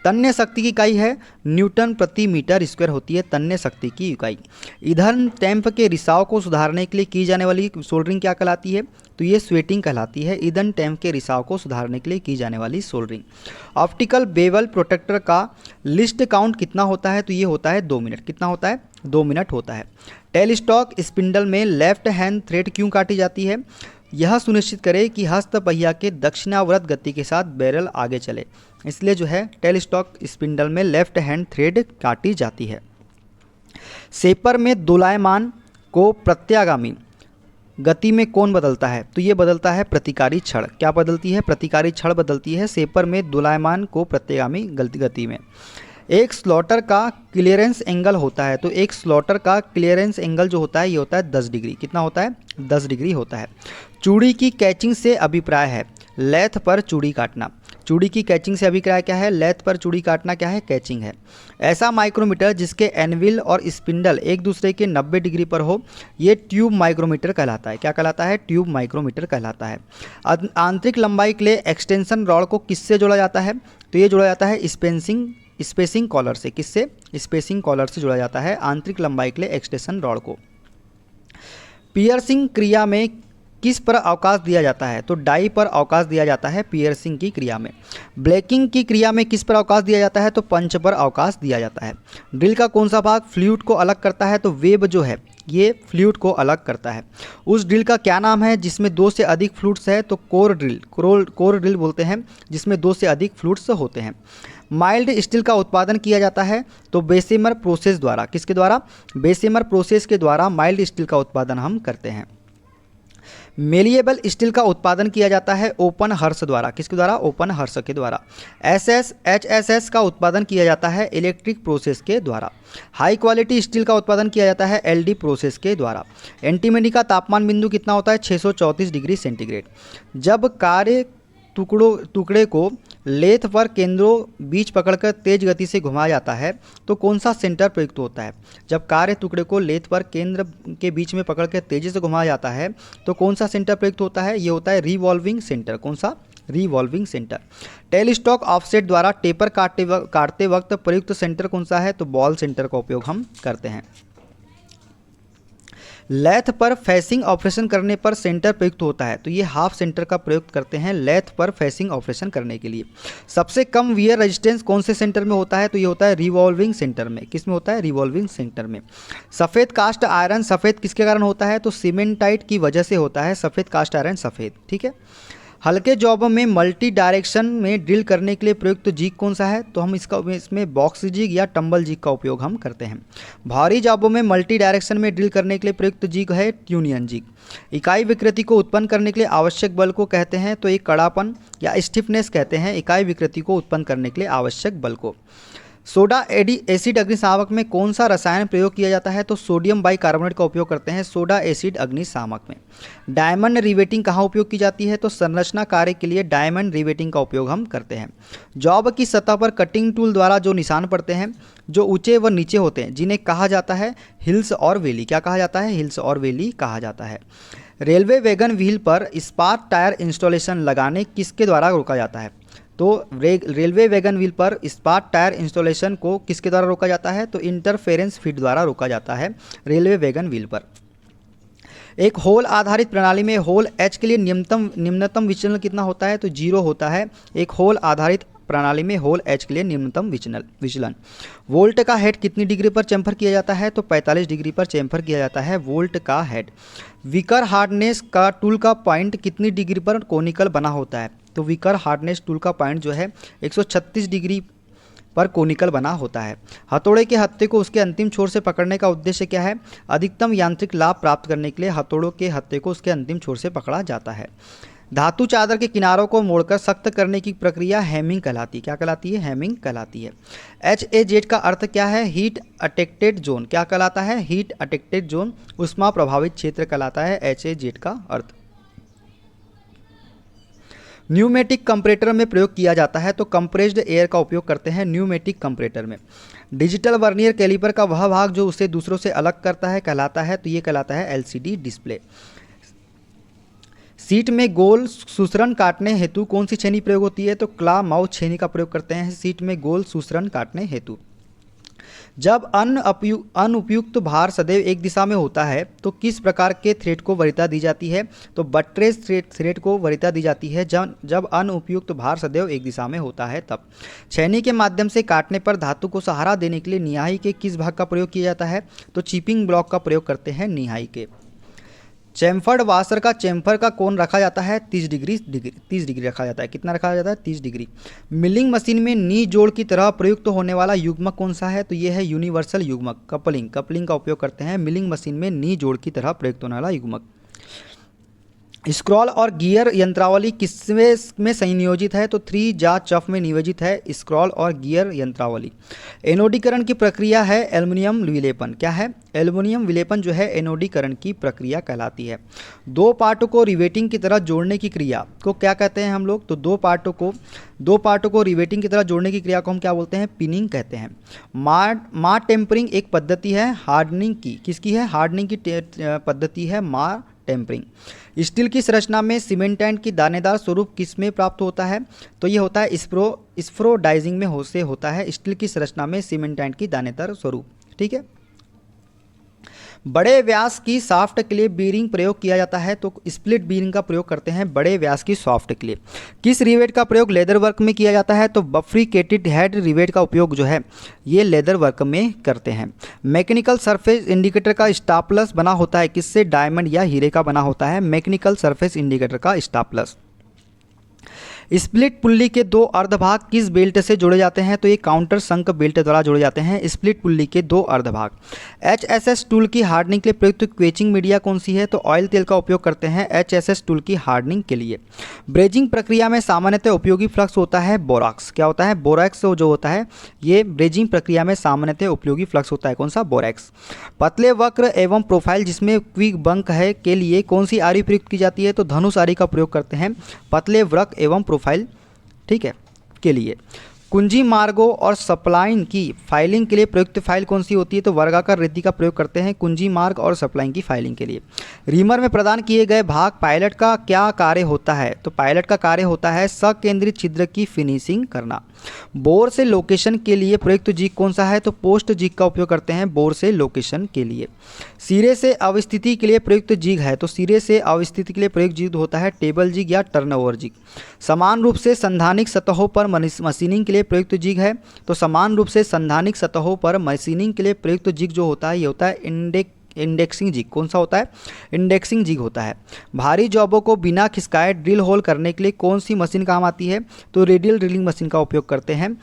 Speaker 1: तन्य शक्ति की इकाई है न्यूटन प्रति मीटर स्क्वायर होती है तन्य शक्ति की इकाई। ईंधन टैंक के रिसाव को सुधारने के लिए की जाने वाली सोल्डरिंग क्या कहलाती है? तो ये स्वेटिंग कहलाती है। ईंधन टैंक के रिसाव को सुधारने के लिए की जाने वाली सोल्डरिंग। ऑप्टिकल बेवल प्रोटेक्टर का लिस्ट काउंट कितना होता है? तो ये होता है 2 मिनट। कितना होता है? 2 मिनट होता है। टेल स्टॉक स्पिंडल में लेफ्ट हैंड थ्रेड क्यों काटी जाती है? यह सुनिश्चित करे कि हस्त पहिया के दक्षिणावर्त गति के साथ बैरल आगे चले, इसलिए जो है टेल स्टॉक स्पिंडल में लेफ्ट हैंड थ्रेड काटी जाती है। सेपर में दोलायमान को प्रत्यागामी गति में कौन बदलता है? तो ये बदलता है प्रतिकारी छड़। क्या बदलती है? प्रतिकारी छड़ बदलती है सेपर में दोलायमान को प्रत्यागामी गति में। एक स्लॉटर का क्लियरेंस एंगल होता है, तो एक स्लॉटर का क्लियरेंस एंगल जो होता है ये होता है 10 डिग्री। कितना होता है? 10 डिग्री होता है। चूड़ी की कैचिंग से अभिप्राय है लेथ पर चूड़ी काटना। चूड़ी की कैचिंग से अभिप्राय क्या है? लेथ पर चूड़ी काटना क्या है? कैचिंग है। ऐसा माइक्रोमीटर जिसके एनविल और स्पिंडल एक दूसरे के 90 डिग्री पर हो, ये ट्यूब माइक्रोमीटर कहलाता है। क्या कहलाता है? ट्यूब माइक्रोमीटर कहलाता है। आंतरिक लंबाई के लिए एक्सटेंशन रॉड को किससे जोड़ा जाता है? तो ये जोड़ा जाता है स्पेसिंग कॉलर से। किससे? स्पेसिंग कॉलर से जोड़ा जाता है आंतरिक लंबाई के लिए एक्सटेंशन रॉड को। पियर्सिंग क्रिया में किस पर अवकाश दिया जाता है? तो डाई पर अवकाश दिया जाता है पियर्सिंग की क्रिया में। ब्लैकिंग की क्रिया में किस पर अवकाश दिया जाता है? तो पंच पर अवकाश दिया जाता है। ड्रिल का कौन सा भाग फ्लूइड को अलग करता है? तो वेब जो है ये फ्लूइड को अलग करता है। उस ड्रिल का क्या नाम है जिसमें 2 से अधिक फ्लूइड्स है? तो कोर ड्रिल बोलते हैं, जिसमें 2 से अधिक फ्लूइड्स होते हैं। माइल्ड स्टील का उत्पादन किया जाता है तो बेसेमर प्रोसेस द्वारा। किसके द्वारा? बेसेमर प्रोसेस के द्वारा माइल्ड स्टील का उत्पादन हम करते हैं। मेलिएबल स्टील का उत्पादन किया जाता है ओपन हर्स द्वारा। किसके द्वारा? ओपन हर्स के द्वारा। HSS का उत्पादन किया जाता है इलेक्ट्रिक प्रोसेस के द्वारा। हाई क्वालिटी स्टील का उत्पादन किया जाता है LD प्रोसेस के द्वारा। एंटीमनी का तापमान बिंदु कितना होता है? 634 डिग्री सेंटीग्रेड। जब कार्य टुकड़े को लेथ पर केंद्रों बीच पकड़कर तेज गति से घुमाया जाता है तो कौन सा सेंटर प्रयुक्त होता है? जब कार्य टुकड़े को लेथ पर केंद्र के बीच में पकड़कर तेजी से घुमाया जाता है तो कौन सा सेंटर प्रयुक्त होता है? ये होता है रिवॉल्विंग सेंटर। कौन सा? Revolving centre. Tell stock offset द्वारा टेपर काटते वक्त प्रयुक्त सेंटर कौन सा है? तो बॉल सेंटर का उपयोग हम करते हैं। लेथ पर फेसिंग ऑपरेशन करने पर सेंटर प्रयुक्त होता है तो ये हाफ सेंटर का प्रयोग करते हैं लेथ पर फेसिंग ऑपरेशन करने के लिए। सबसे कम वियर रेजिस्टेंस कौन से सेंटर में होता है? तो ये होता है रिवॉल्विंग सेंटर में। किस में होता है? रिवॉल्विंग सेंटर में। सफ़ेद कास्ट आयरन सफ़ेद किसके कारण होता है? तो सीमेंटाइट की वजह से होता है सफ़ेद कास्ट आयरन सफ़ेद। ठीक है। हल्के जॉब में मल्टी डायरेक्शन में ड्रिल करने के लिए प्रयुक्त जिग कौन सा है? तो हम इसमें बॉक्स जिग या टंबल जिग का उपयोग हम करते हैं। भारी जॉबों में मल्टी डायरेक्शन में ड्रिल करने के लिए प्रयुक्त जिग है ट्यूनियन जिग। इकाई विकृति को उत्पन्न करने के लिए आवश्यक बल को कहते हैं तो एक कड़ापन या स्टिफनेस कहते हैं इकाई विकृति को उत्पन्न करने के लिए आवश्यक बल को। सोडा एसिड अग्निशामक में कौन सा रसायन प्रयोग किया जाता है? तो सोडियम बाइकार्बोनेट का उपयोग करते हैं सोडा एसिड अग्निशामक में। डायमंड रिवेटिंग कहाँ उपयोग की जाती है? तो संरचना कार्य के लिए डायमंड रिवेटिंग का उपयोग हम करते हैं। जॉब की सतह पर कटिंग टूल द्वारा जो निशान पड़ते हैं जो ऊंचे व नीचे होते हैं जिन्हें कहा जाता है हिल्स और वेली। क्या कहा जाता है? हिल्स और वेली कहा जाता है। रेलवे वैगन व्हील पर स्पार्क टायर इंस्टॉलेशन लगाने किसके द्वारा रोका जाता है? तो रेलवे वैगन व्हील पर स्पार्क टायर इंस्टॉलेशन को किसके द्वारा रोका जाता है? तो इंटरफेरेंस फीड द्वारा रोका जाता है रेलवे वैगन व्हील पर। एक होल आधारित प्रणाली में होल एच के लिए निम्नतम विचलन कितना होता है? तो 0 होता है। एक होल आधारित प्रणाली में होल एच के लिए निम्नतम विचलन। वोल्ट का हेड कितनी डिग्री पर चैम्फर किया जाता है? तो 45 डिग्री पर चैम्फर किया जाता है वोल्ट का हेड। विकर हार्डनेस का टूल का पॉइंट कितनी डिग्री पर कोनिकल बना होता है? तो विकर हार्डनेस टूल का पॉइंट जो है 136 डिग्री पर कोनिकल बना होता है। हथौड़े के हत्थे को उसके अंतिम छोर से पकड़ने का उद्देश्य क्या है? अधिकतम यांत्रिक लाभ प्राप्त करने के लिए हथौड़ों के हत्थे को उसके अंतिम छोर से पकड़ा जाता है। धातु चादर के किनारों को मोड़कर सख्त करने की प्रक्रिया हैमिंग कहलाती है। क्या कहलाती है? हैमिंग कहलाती है। HAZ का अर्थ क्या है? Heat affected zone. क्या कहलाता है? Heat affected zone. उष्मा प्रभावित क्षेत्र कहलाता है HAZ का अर्थ। न्यूमेटिक कंपरेटर में प्रयोग किया जाता है तो कंप्रेस्ड एयर का उपयोग करते हैं न्यूमेटिक कंपरेटर में। डिजिटल वर्नियर कैलिपर का वह भाग जो उसे दूसरों से अलग करता है कहलाता है तो ये कहलाता है LCD डिस्प्ले। सीट में गोल सुसरण काटने हेतु कौन सी छेनी प्रयोग होती है? तो क्ला माउथ छेनी का प्रयोग करते हैं सीट में गोल सुसरण काटने हेतु। जब अनुपयुक्त भार सदैव एक दिशा में होता है तो किस प्रकार के थ्रेड को वरीयता दी जाती है? तो बट्रेस थ्रेड को वरीयता दी जाती है जब अनुपयुक्त भार सदैव एक दिशा में होता है तब। छेनी के माध्यम से काटने पर धातु को सहारा देने के लिए निहाई के किस भाग का प्रयोग किया जाता है? तो चिपिंग ब्लॉक का प्रयोग करते हैं निहाई के। चैम्फर्ड वाशर का चैम्फर का कोण रखा जाता है 30 डिग्री रखा जाता है। कितना रखा जाता है? 30 डिग्री। मिलिंग मशीन में नी जोड़ की तरह प्रयुक्त होने वाला युग्मक कौन सा है? तो ये है यूनिवर्सल युग्मक कपलिंग का उपयोग करते हैं मिलिंग मशीन में नी जोड़ की तरह प्रयुक्त होने वाला युग्मक। स्क्रॉल और गियर यंत्रावली किसमें में संयोजित है? तो 3 जा चफ में नियोजित है स्क्रॉल और गियर यंत्रावली। एनोडीकरण की प्रक्रिया है एल्युमिनियम विलेपन। क्या है? एल्युमिनियम विलेपन जो है एनोडीकरण की प्रक्रिया कहलाती है। दो पार्टों को रिवेटिंग की तरह जोड़ने की क्रिया को क्या कहते हैं हम लोग? तो दो पार्टों को रिवेटिंग की तरह जोड़ने की क्रिया को हम क्या बोलते हैं? पिनिंग कहते हैं। मार टेम्परिंग एक पद्धति है हार्डनिंग की। किसकी है? हार्डनिंग की पद्धति है मार टेम्परिंग। स्टील की संरचना में सीमेंटेंट की दानेदार स्वरूप किसमें प्राप्त होता है? तो ये होता है स्फोरोडाइजिंग में से होता है स्टील की संरचना में सीमेंटेंट की दानेदार स्वरूप। ठीक है। बड़े व्यास की शाफ्ट के लिए बीरिंग प्रयोग किया जाता है। तो स्प्लिट बीरिंग का प्रयोग करते हैं बड़े व्यास की शाफ्ट के लिए। किस रिवेट का प्रयोग लेदर वर्क में किया जाता है? तो बफ्रिकेटेड हेड रिवेट का उपयोग जो है ये लेदर वर्क में करते हैं। मैकेनिकल सरफेस इंडिकेटर का स्टापलस बना होता है किससे? डायमंड या हीरे का बना होता है मैकेनिकल सरफेस इंडिकेटर का स्टापलस। स्प्लिट पुल्ली के दो अर्धभाग किस बेल्ट से जोड़े जाते हैं? तो ये काउंटर संक बेल्ट द्वारा जोड़े जाते हैं स्प्लिट पुल्ली के दो अर्धभाग। HSS टूल की हार्डनिंग के लिए प्रयुक्त क्वेचिंग मीडिया कौन सी है? तो ऑयल तेल का उपयोग करते हैं HSS टूल की हार्डनिंग के लिए। ब्रेजिंग प्रक्रिया में सामान्यतः उपयोगी फ्लक्स होता है बोराक्स। क्या होता है? बोरैक्स जो होता है ये ब्रेजिंग प्रक्रिया में सामान्यतः उपयोगी फ्लक्स होता है। कौन सा? बोरैक्स। पतले वक्र एवं प्रोफाइल जिसमें क्विक बंक है के लिए कौन सी आरी प्रयुक्त की जाती है? तो धनुष आरी का प्रयोग करते हैं पतले वक्र एवं प्रोफाइल ठीक है के लिए। कुंजी मार्गों और सप्लाइन की फाइलिंग के लिए प्रयुक्त फाइल कौन सी होती है? तो वर्गाकार रेती का प्रयोग करते हैं कुंजी मार्ग और सप्लाइन की फाइलिंग के लिए। रीमर में प्रदान किए गए भाग पायलट का क्या कार्य होता है? तो पायलट का कार्य होता है सकेंद्रित छिद्र की फिनिशिंग करना। बोर से लोकेशन के लिए प्रयुक्त जिग कौन सा है? तो पोस्ट जिग का उपयोग करते हैं बोर से लोकेशन के लिए। सिरे से अवस्थिति के लिए प्रयुक्त जिग है। तो सिरे से अवस्थिति के लिए प्रयुक्त जिग होता है टेबल जिग या टर्नओवर जिग। समान रूप से संधानिक सतहों पर मशीनिंग के लिए प्रयुक्त जिग है। तो समान रूप से संधानिक सतहों पर मशीनिंग के लिए प्रयुक्त जिग जो होता है ये होता है इंडेक्सिंग जिग। कौन सा होता है? इंडेक्सिंग जिग होता है। भारी जॉबों को बिना खिसकाए ड्रिल होल करने के लिए कौन सी मशीन काम आती है? तो रेडियल ड्रिलिंग मशीन का उपयोग करते हैं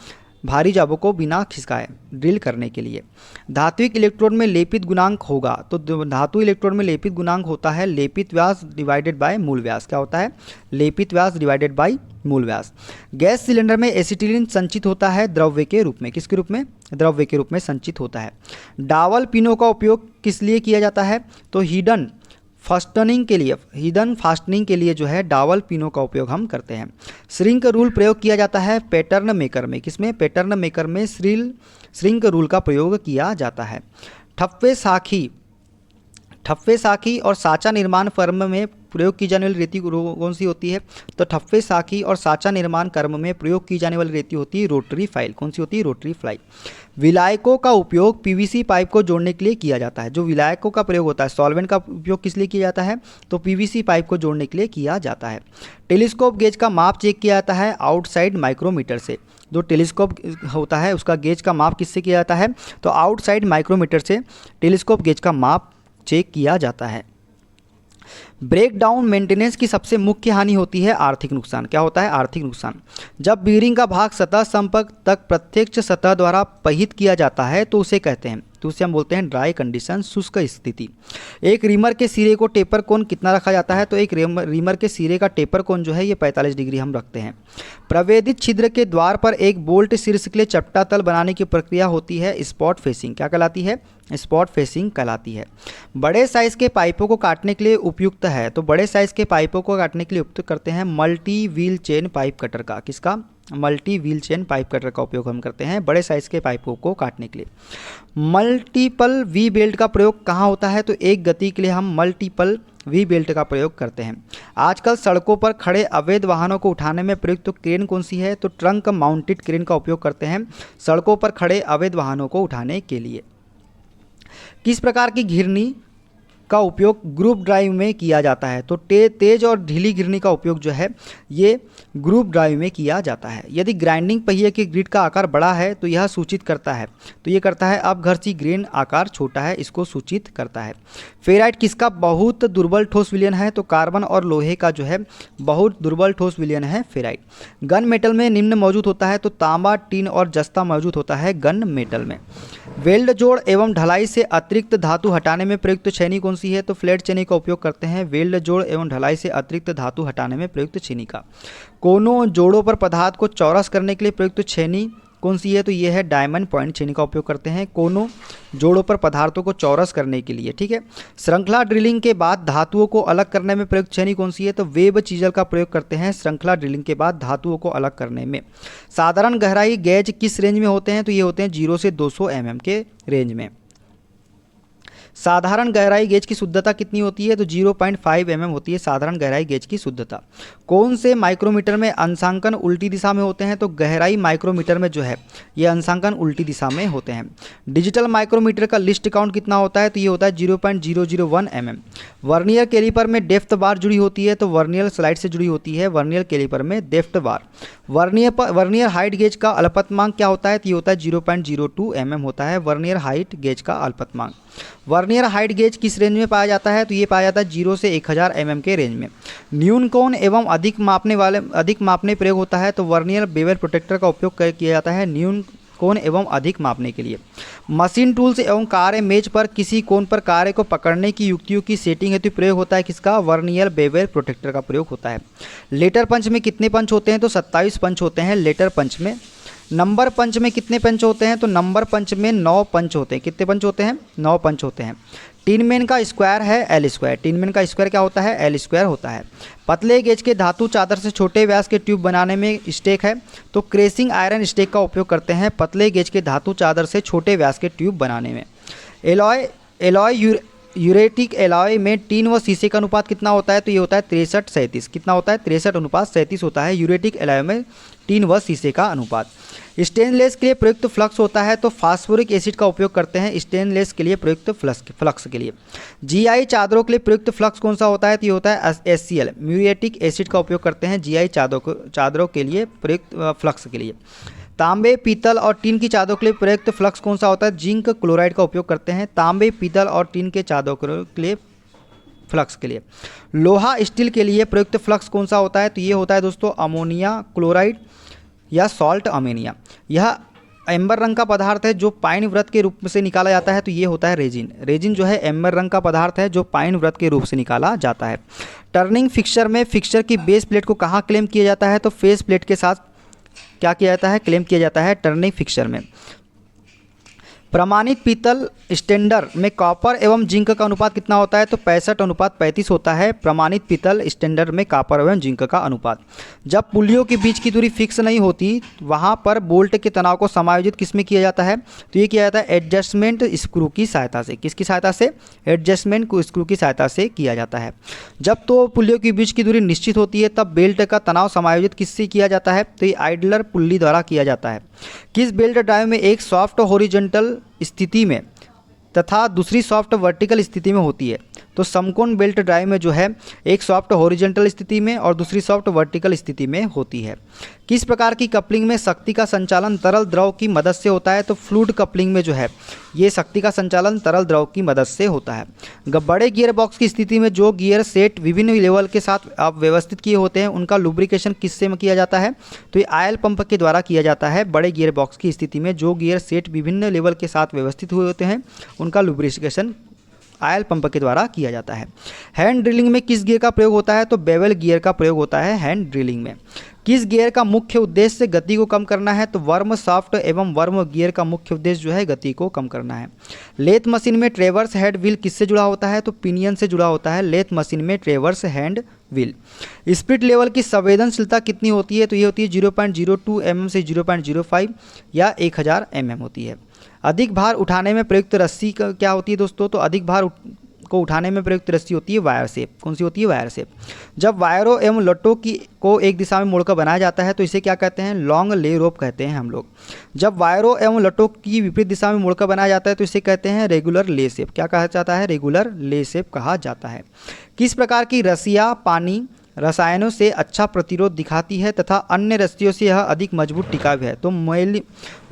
Speaker 1: भारी जॉबों को बिना खिसकाए ड्रिल करने के लिए। धात्विक इलेक्ट्रोड में लेपित गुणांक होगा। तो धातु इलेक्ट्रोड में लेपित गुणांक होता है लेपित व्यास डिवाइडेड बाय मूल व्यास। क्या होता है? लेपित व्यास डिवाइडेड बाय मूल व्यास। गैस सिलेंडर में एसिटिलीन संचित होता है द्रव्य के रूप में। किसके रूप में? द्रव्य के रूप में संचित होता है। डावल पिनों का उपयोग किस लिए किया जाता है? तो हिडन फास्टनिंग के लिए जो है डावल पिनों का उपयोग हम करते हैं। श्रिंक रूल प्रयोग किया जाता है पैटर्न मेकर में। किसमें? पैटर्न मेकर में श्रिंक रूल का प्रयोग किया जाता है। ठप्पे साखी और साचा निर्माण फर्म में प्रयोग की जाने वाली रेती कौन सी होती है? तो ठप्पे साखी और साचा निर्माण कर्म में प्रयोग की जाने वाली रेती होती है रोटरी फाइल। कौन सी होती है? Rotary fly. विलायकों का उपयोग पीवीसी पाइप को जोड़ने के लिए किया जाता है। जो विलायकों का प्रयोग होता है सॉल्वेंट का उपयोग किस लिए किया जाता है? तो पीवीसी पाइप को जोड़ने के लिए किया जाता है। टेलीस्कोप गेज का माप चेक किया जाता है आउटसाइड माइक्रोमीटर से। जो टेलीस्कोप होता है उसका गेज का माप किससे किया जाता है? तो आउटसाइड माइक्रोमीटर से टेलीस्कोप गेज का माप चेक किया जाता है। ब्रेकडाउन मेंटेनेंस की सबसे मुख्य हानि होती है आर्थिक नुकसान। क्या होता है? आर्थिक नुकसान। जब बीरिंग का भाग सतह संपर्क तक प्रत्यक्ष सतह द्वारा पहित किया जाता है तो उसे कहते हैं तो उसे हम बोलते हैं ड्राई कंडीशन, शुष्क स्थिति। एक रीमर के सिरे को टेपर कोण कितना रखा जाता है? तो एक रीमर के सिरे का टेपर कोण जो है ये 45 डिग्री हम रखते हैं। प्रवेदित छिद्र के द्वार पर एक बोल्ट शीर्ष के लिए चपटा तल बनाने की प्रक्रिया होती है स्पॉट फेसिंग। क्या कहलाती है? स्पॉट फेसिंग कहलाती है। बड़े साइज के पाइपों को काटने के लिए उपयुक्त है। तो बड़े साइज के पाइपों को काटने के लिए उपयुक्त करते हैं multi wheel chain pipe cutter का। किसका? Multi wheel chain pipe cutter का उपयोग हम करते हैं बड़े साइज के पाइपों को काटने के लिए। मल्टीपल वी बेल्ट का प्रयोग कहाँ होता है? तो एक गति के लिए हम मल्टीपल वी बेल्ट का प्रयोग करते हैं। आजकल सड़कों पर खड़े अवैध वाहनों को उठाने में प्रयुक्त तो क्रेन कौन सी है? तो ट्रंक माउंटेड क्रेन का उपयोग करते हैं सड़कों पर खड़े अवैध वाहनों को उठाने के लिए। किस प्रकार की घिरनी का उपयोग ग्रुप ड्राइव में किया जाता है? तो तेज और ढीली घिरनी का उपयोग जो है ये ग्रुप ड्राइव में किया जाता है। यदि ग्राइंडिंग पहिए के ग्रिड का आकार बड़ा है तो यह सूचित करता है तो ये करता है अब घर्षी ग्रेन आकार छोटा है इसको सूचित करता है। फेराइट किसका बहुत दुर्बल ठोस विलयन है? तो कार्बन और लोहे का जो है बहुत दुर्बल ठोस विलयन है फेराइट। गन मेटल में निम्न मौजूद होता है तो तांबा, टीन और जस्ता मौजूद होता है गन मेटल में। वेल्ड जोड़ एवं ढलाई से अतिरिक्त धातु हटाने में प्रयुक्त छेनी कौन सी है? तो फ्लैट छेनी का उपयोग करते हैं वेल्ड जोड़ एवं ढलाई से अतिरिक्त धातु हटाने में प्रयुक्त छेनी का। कोनों जोड़ों पर पदार्थ को चौरस करने के लिए प्रयुक्त छेनी कौन सी है? तो ये है डायमंड पॉइंट छेनी का उपयोग करते हैं कोनों जोड़ों पर पदार्थों को चौरस करने के लिए, ठीक है। श्रृंखला ड्रिलिंग के बाद धातुओं को अलग करने में प्रयुक्त छेनी कौन सी है? तो वेब चीजल का प्रयोग करते हैं श्रृंखला ड्रिलिंग के बाद धातुओं को अलग करने में। साधारण गहराई गेज किस रेंज में होते हैं? तो ये होते हैं 0 से 200 mm के रेंज में। साधारण गहराई गेज की शुद्धता कितनी होती है? तो 0.5 mm होती है साधारण गहराई गेज की शुद्धता। कौन से माइक्रोमीटर में अंशांकन उल्टी दिशा में होते हैं? तो गहराई माइक्रोमीटर में जो है ये अंशांकन उल्टी दिशा में होते हैं। डिजिटल माइक्रोमीटर का लिस्ट काउंट कितना होता है? तो ये होता है 0.001 mm। वर्नियर कैलिपर में डेप्थ बार जुड़ी होती है? तो वर्नियर स्लाइड से जुड़ी होती है वर्नियर कैलिपर में डेप्थ बार। वर्नियर हाइट गेज का अल्पतमांक क्या होता है? तो ये होता है 0.02 mm होता है वर्नियर हाइट गेज का अल्पतमांक। वर्नियर हाइट गेज किस रेंज में पाया जाता है? तो ये पाया जाता है 0 से 1000 mm के रेंज में। न्यून कोण एवं अधिक मापने प्रयोग होता है? तो वर्नियर बेवल प्रोटेक्टर का उपयोग किया जाता है न्यून कोण एवं अधिक मापने के लिए। मशीन टूल्स एवं कार्य मेज पर किसी कोण पर कार्य को पकड़ने की युक्तियों की सेटिंग हेतु प्रयोग होता है किसका? वर्नियर बेवल प्रोटेक्टर का प्रयोग होता है। लेटर पंच में कितने पंच होते हैं? तो 27 पंच होते हैं लेटर पंच में। नंबर पंच में कितने पंच होते हैं? तो नंबर पंच में 9 पंच होते हैं। कितने पंच होते हैं? 9 पंच होते हैं। टिन मैन का स्क्वायर है एल स्क्वायर। टिन मैन का स्क्वायर क्या होता है? एल स्क्वायर होता है। पतले गेज के धातु चादर से छोटे व्यास के ट्यूब बनाने में स्टेक है? तो क्रेसिंग आयरन स्टेक का उपयोग करते हैं पतले गेज के धातु चादर से छोटे व्यास के ट्यूब बनाने में। एलॉय यूरेटिक एलॉय में टीन व शीशे का अनुपात कितना होता है? तो ये होता है 63:37। कितना होता है? 63:37 होता है यूरेटिक एलॉय में टीन व शीशे का अनुपात। स्टेनलेस के लिए प्रयुक्त फ्लक्स होता है? तो फास्फोरिक एसिड का उपयोग करते हैं स्टेनलेस के लिए प्रयुक्त फ्लक्स के लिए। जीआई चादरों के लिए प्रयुक्त फ्लक्स कौन सा होता है? तो ये होता है HCl म्यूरिएटिक एसिड का उपयोग करते हैं जीआई चादरों के लिए प्रयुक्त फ्लक्स के लिए। तांबे पीतल और टीन की चादरों के लिए प्रयुक्त फ्लक्स कौन सा होता है? जिंक क्लोराइड का उपयोग करते हैं तांबे पीतल और टीन के चादरों के लिए फ्लक्स के लिए। लोहा स्टील के लिए प्रयुक्त फ्लक्स कौन सा होता है? तो ये होता है दोस्तों अमोनिया क्लोराइड या सॉल्ट अमोनिया। यह एम्बर रंग का पदार्थ है जो पाइन व्रत के रूप से निकाला जाता है। तो ये होता है रेजिन। रेजिन जो है एम्बर रंग का पदार्थ है जो पाइन व्रत के रूप से निकाला जाता है। टर्निंग फिक्सर में फिक्सर की बेस प्लेट को कहाँ क्लेम किया जाता है? तो फेस प्लेट के साथ क्या किया जाता है? क्लेम किया जाता है टर्निंग फिक्सर में। प्रमाणित पीतल स्टैंडर्ड में कॉपर एवं जिंक का अनुपात कितना होता है? तो 65:35 होता है प्रमाणित पीतल स्टैंडर्ड में कॉपर एवं जिंक का अनुपात। जब पुलियों के बीच की दूरी फिक्स नहीं होती वहां पर बोल्ट के तनाव को समायोजित किसमें किया जाता है? तो ये किया जाता है एडजस्टमेंट स्क्रू की सहायता से। किसकी सहायता से? एडजस्टमेंट स्क्रू की सहायता से किया जाता है। जब तो पुलियों के बीच की दूरी निश्चित होती है तब बेल्ट का तनाव समायोजित किससे किया जाता है? तो ये आइडलर पुल्ली द्वारा किया जाता है। किस बेल्ट ड्राइव में एक सॉफ्ट हॉरिजॉन्टल स्थिति में तथा दूसरी सॉफ्ट वर्टिकल स्थिति में होती है? तो समकोण बेल्ट ड्राइव में जो है एक सॉफ्ट हॉरिजॉन्टल स्थिति में और दूसरी सॉफ्ट वर्टिकल स्थिति में होती है। किस प्रकार की कपलिंग में शक्ति का संचालन तरल द्रव की मदद से होता है? तो फ्लूइड कपलिंग में जो है ये शक्ति का संचालन तरल द्रव की मदद से होता है। बड़े गियर बॉक्स की स्थिति में जो गियर सेट विभिन्न लेवल के साथ आप व्यवस्थित किए होते हैं उनका लुब्रिकेशन किससे किया जाता है? तो ये आयल पंप के द्वारा किया जाता है। बड़े गियर बॉक्स की स्थिति में जो गियर सेट विभिन्न लेवल के साथ व्यवस्थित हुए होते हैं उनका लुब्रिकेशन आयल पंप के द्वारा किया जाता है। हैंड ड्रिलिंग में किस गियर का प्रयोग होता है? तो बेवल गियर का प्रयोग होता है हैंड ड्रिलिंग में। किस गियर का मुख्य उद्देश्य गति को कम करना है? तो वर्म शाफ्ट एवं वर्म गियर का मुख्य उद्देश्य जो है गति को कम करना है। लेथ मशीन में ट्रेवर्स हेड व्हील किससे जुड़ा होता है? तो पिनियन से जुड़ा होता है लेथ मशीन में ट्रेवर्स हैंड व्हील। स्पिरिट लेवल की संवेदनशीलता कितनी होती है? तो ये होती है 0.02 mm से 0.05 या 1000 mm होती है। अधिक भार उठाने में प्रयुक्त रस्सी क्या होती है दोस्तों? तो अधिक भार को उठाने में प्रयुक्त रस्सी होती है वायर शेप। कौन सी होती है? Wire shape. जब वायरों एवं लट्टों को एक दिशा में मोड़कर बनाया जाता है तो इसे क्या कहते हैं? लॉन्ग ले रोप कहते हैं हम लोग। जब वायरों एवं लट्टों की विपरीत दिशा में मोड़कर बनाया जाता है तो इसे कहते हैं रेगुलर ले शेप। क्या कहा जाता है? रेगुलर ले शेप कहा जाता है। किस प्रकार की रस्सियाँ पानी रसायनों से अच्छा प्रतिरोध दिखाती है तथा अन्य रस्सियों से यह अधिक मजबूत टिकाऊ है? तो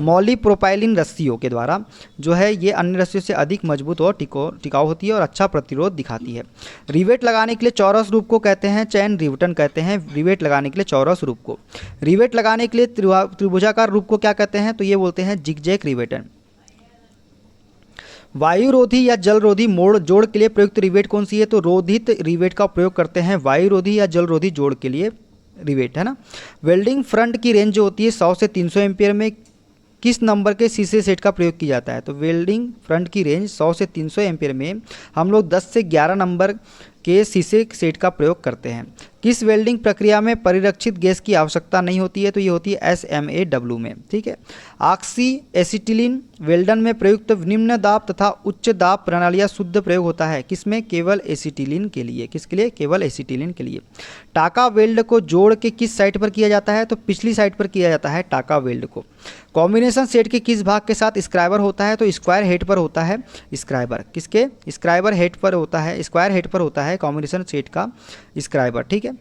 Speaker 1: मॉलीप्रोपाइलिन रस्सियों के द्वारा जो है ये अन्य रस्सियों से अधिक मजबूत और टिकाऊ होती है और अच्छा प्रतिरोध दिखाती है। रिवेट लगाने के लिए चौरस रूप को कहते हैं चैन रिवेटन कहते हैं। रिवेट लगाने के लिए चौरस रूप को। रिवेट लगाने के लिए त्रिभुजाकार रूप को क्या कहते हैं? तो ये बोलते हैं जिगजैग रिवेटन। वायुरोधी या जलरोधी मोड़ जोड़ के लिए प्रयुक्त रिवेट कौन सी है? तो रोधित रिवेट का प्रयोग करते हैं वायुरोधी या जलरोधी जोड़ के लिए रिवेट, है ना। वेल्डिंग फ्रंट की रेंज जो होती है 100 से 300 एम्पियर में किस नंबर के शीशे सेट का प्रयोग किया जाता है? तो वेल्डिंग फ्रंट की रेंज 100 से 300 एम्पियर में हम लोग 10 से 11 नंबर के शीशे सेट का प्रयोग करते हैं। किस वेल्डिंग प्रक्रिया में परिरक्षित गैस की आवश्यकता नहीं होती है? तो ये होती है SMAW में, ठीक है। ऑक्सी एसिटिलीन वेल्डन में प्रयुक्त निम्न दाब तथा उच्च दाब प्रणालियाँ शुद्ध प्रयोग होता है किसमें? केवल एसिटिलीन के लिए। किसके लिए? केवल एसिटिलीन के लिए। टाका वेल्ड को जोड़ के किस साइड पर किया जाता है? तो पिछली साइड पर किया जाता है टाका वेल्ड को। कॉम्बिनेशन सेट के किस भाग के साथ स्क्राइबर होता है? तो स्क्वायर हेड पर होता है स्क्राइबर। किसके? स्क्राइबर हेड पर होता है, स्क्वायर हेड पर होता है कॉम्बिनेशन सेट का स्क्राइबर, ठीक है।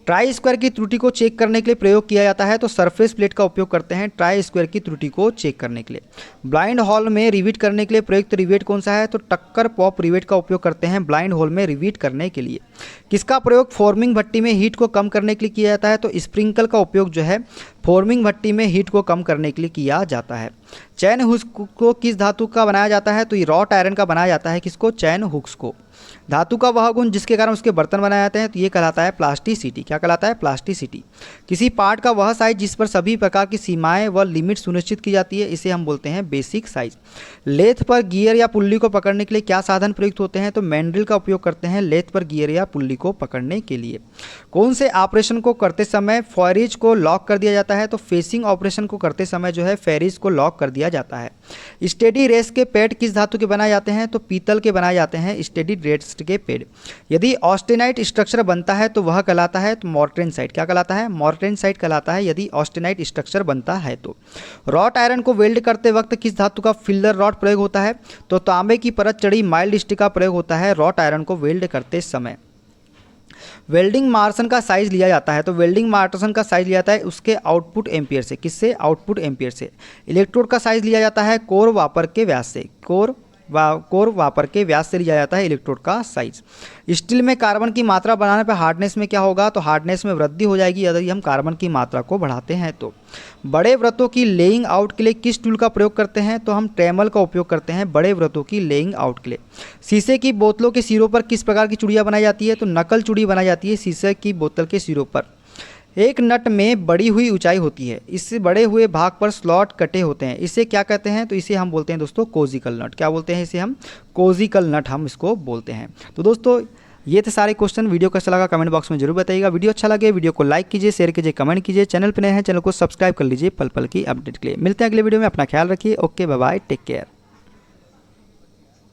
Speaker 1: ट्राई स्क्वायर की त्रुटि को चेक करने के लिए प्रयोग किया जाता है तो सरफेस प्लेट का उपयोग करते हैं ट्राई स्क्वायर की त्रुटि को चेक करने के लिए। ब्लाइंड होल में रिवीट करने के लिए प्रयुक्त रिवेट कौन सा है? तो टक्कर पॉप रिवेट का उपयोग करते हैं ब्लाइंड होल में रिवीट करने के लिए। किसका प्रयोग फॉर्मिंग भट्टी में हीट को कम करने के लिए किया जाता है? तो स्प्रिंकल का उपयोग जो है फॉर्मिंग भट्टी में हीट को कम करने के लिए किया जाता है। चैन हुक्स को किस धातु का बनाया जाता है? तो ये रॉट आयरन का बनाया जाता है। किसको? चैन हुक्स को। धातु का वह गुण जिसके कारण उसके बर्तन बनाए जाते हैं तो ये कहलाता है प्लास्टिसिटी। क्या कहलाता है? प्लास्टिसिटी। किसी पार्ट का वह साइज जिस पर सभी प्रकार की सीमाएं व लिमिट सुनिश्चित की जाती है इसे हम बोलते हैं बेसिक साइज। लेथ पर गियर या पुल्ली को पकड़ने के लिए क्या साधन प्रयुक्त होते हैं? तो मैंड्रिल का उपयोग करते हैं लेथ पर गियर या पुल्ली को पकड़ने के लिए। कौन से ऑपरेशन को करते समय फेरिज को लॉक कर दिया जाता है? तो फेसिंग ऑपरेशन को करते समय जो है फेरिज को लॉक कर दिया जाता है। स्टेडी रेस्ट के पैड किस धातु के बनाए जाते हैं? तो पीतल के बनाए जाते हैं स्टेडी रेस्ट के पैड। यदि ऑस्टेनाइट स्ट्रक्चर बनता है तो वह कहलाता है तो मोर्टेनसाइट। क्या कहलाता है? मोर्टेनसाइट कहलाता है यदि ऑस्टेनाइट स्ट्रक्चर बनता है तो। रॉट आयरन को वेल्ड करते वक्त किस धातु का फिलर रॉड प्रयोग होता है? तो तांबे की परत चढ़ी माइल्ड स्टील का प्रयोग होता है रॉट आयरन को वेल्ड करते समय। वेल्डिंग मार्सन का साइज लिया जाता है तो वेल्डिंग मार्सन का साइज लिया जाता है उसके आउटपुट एम्पियर से। किससे? आउटपुट एम्पियर से। इलेक्ट्रोड का साइज लिया जाता है कोर वापर के व्यास से। कोर वापर के व्यास से लिया जाता है इलेक्ट्रोड का साइज। स्टील में कार्बन की मात्रा बढ़ाने पर हार्डनेस में क्या होगा? तो हार्डनेस में वृद्धि हो जाएगी यदि हम कार्बन की मात्रा को बढ़ाते हैं तो। बड़े वृत्तों की लेइंग आउट के लिए किस टूल का प्रयोग करते हैं? तो हम ट्रेमल का उपयोग करते हैं बड़े वृत्तों की लेइंग आउट के लिए। शीशे की बोतलों के सिरों पर किस प्रकार की चूड़ियाँ बनाई जाती है? तो नकल चूड़ी बनाई जाती है शीशे की बोतल के सिरों पर। एक नट में बड़ी हुई ऊंचाई होती है, इससे बड़े हुए भाग पर स्लॉट कटे होते हैं, इसे क्या कहते हैं? तो इसे हम बोलते हैं दोस्तों कोजिकल नट। क्या बोलते हैं इसे? हम कोजिकल नट हम इसको बोलते हैं। तो दोस्तों ये थे सारे क्वेश्चन। वीडियो कैसा लगा कमेंट बॉक्स में जरूर बताइएगा। वीडियो अच्छा लगे वीडियो को लाइक कीजिए, शेयर कीजिए, कमेंट कीजिए। चैनल पर नए हैं चैनल को सब्सक्राइब कर लीजिए पल पल की अपडेट के लिए। मिलते हैं अगले वीडियो में। अपना ख्याल रखिए। Okay, bye bye, take care.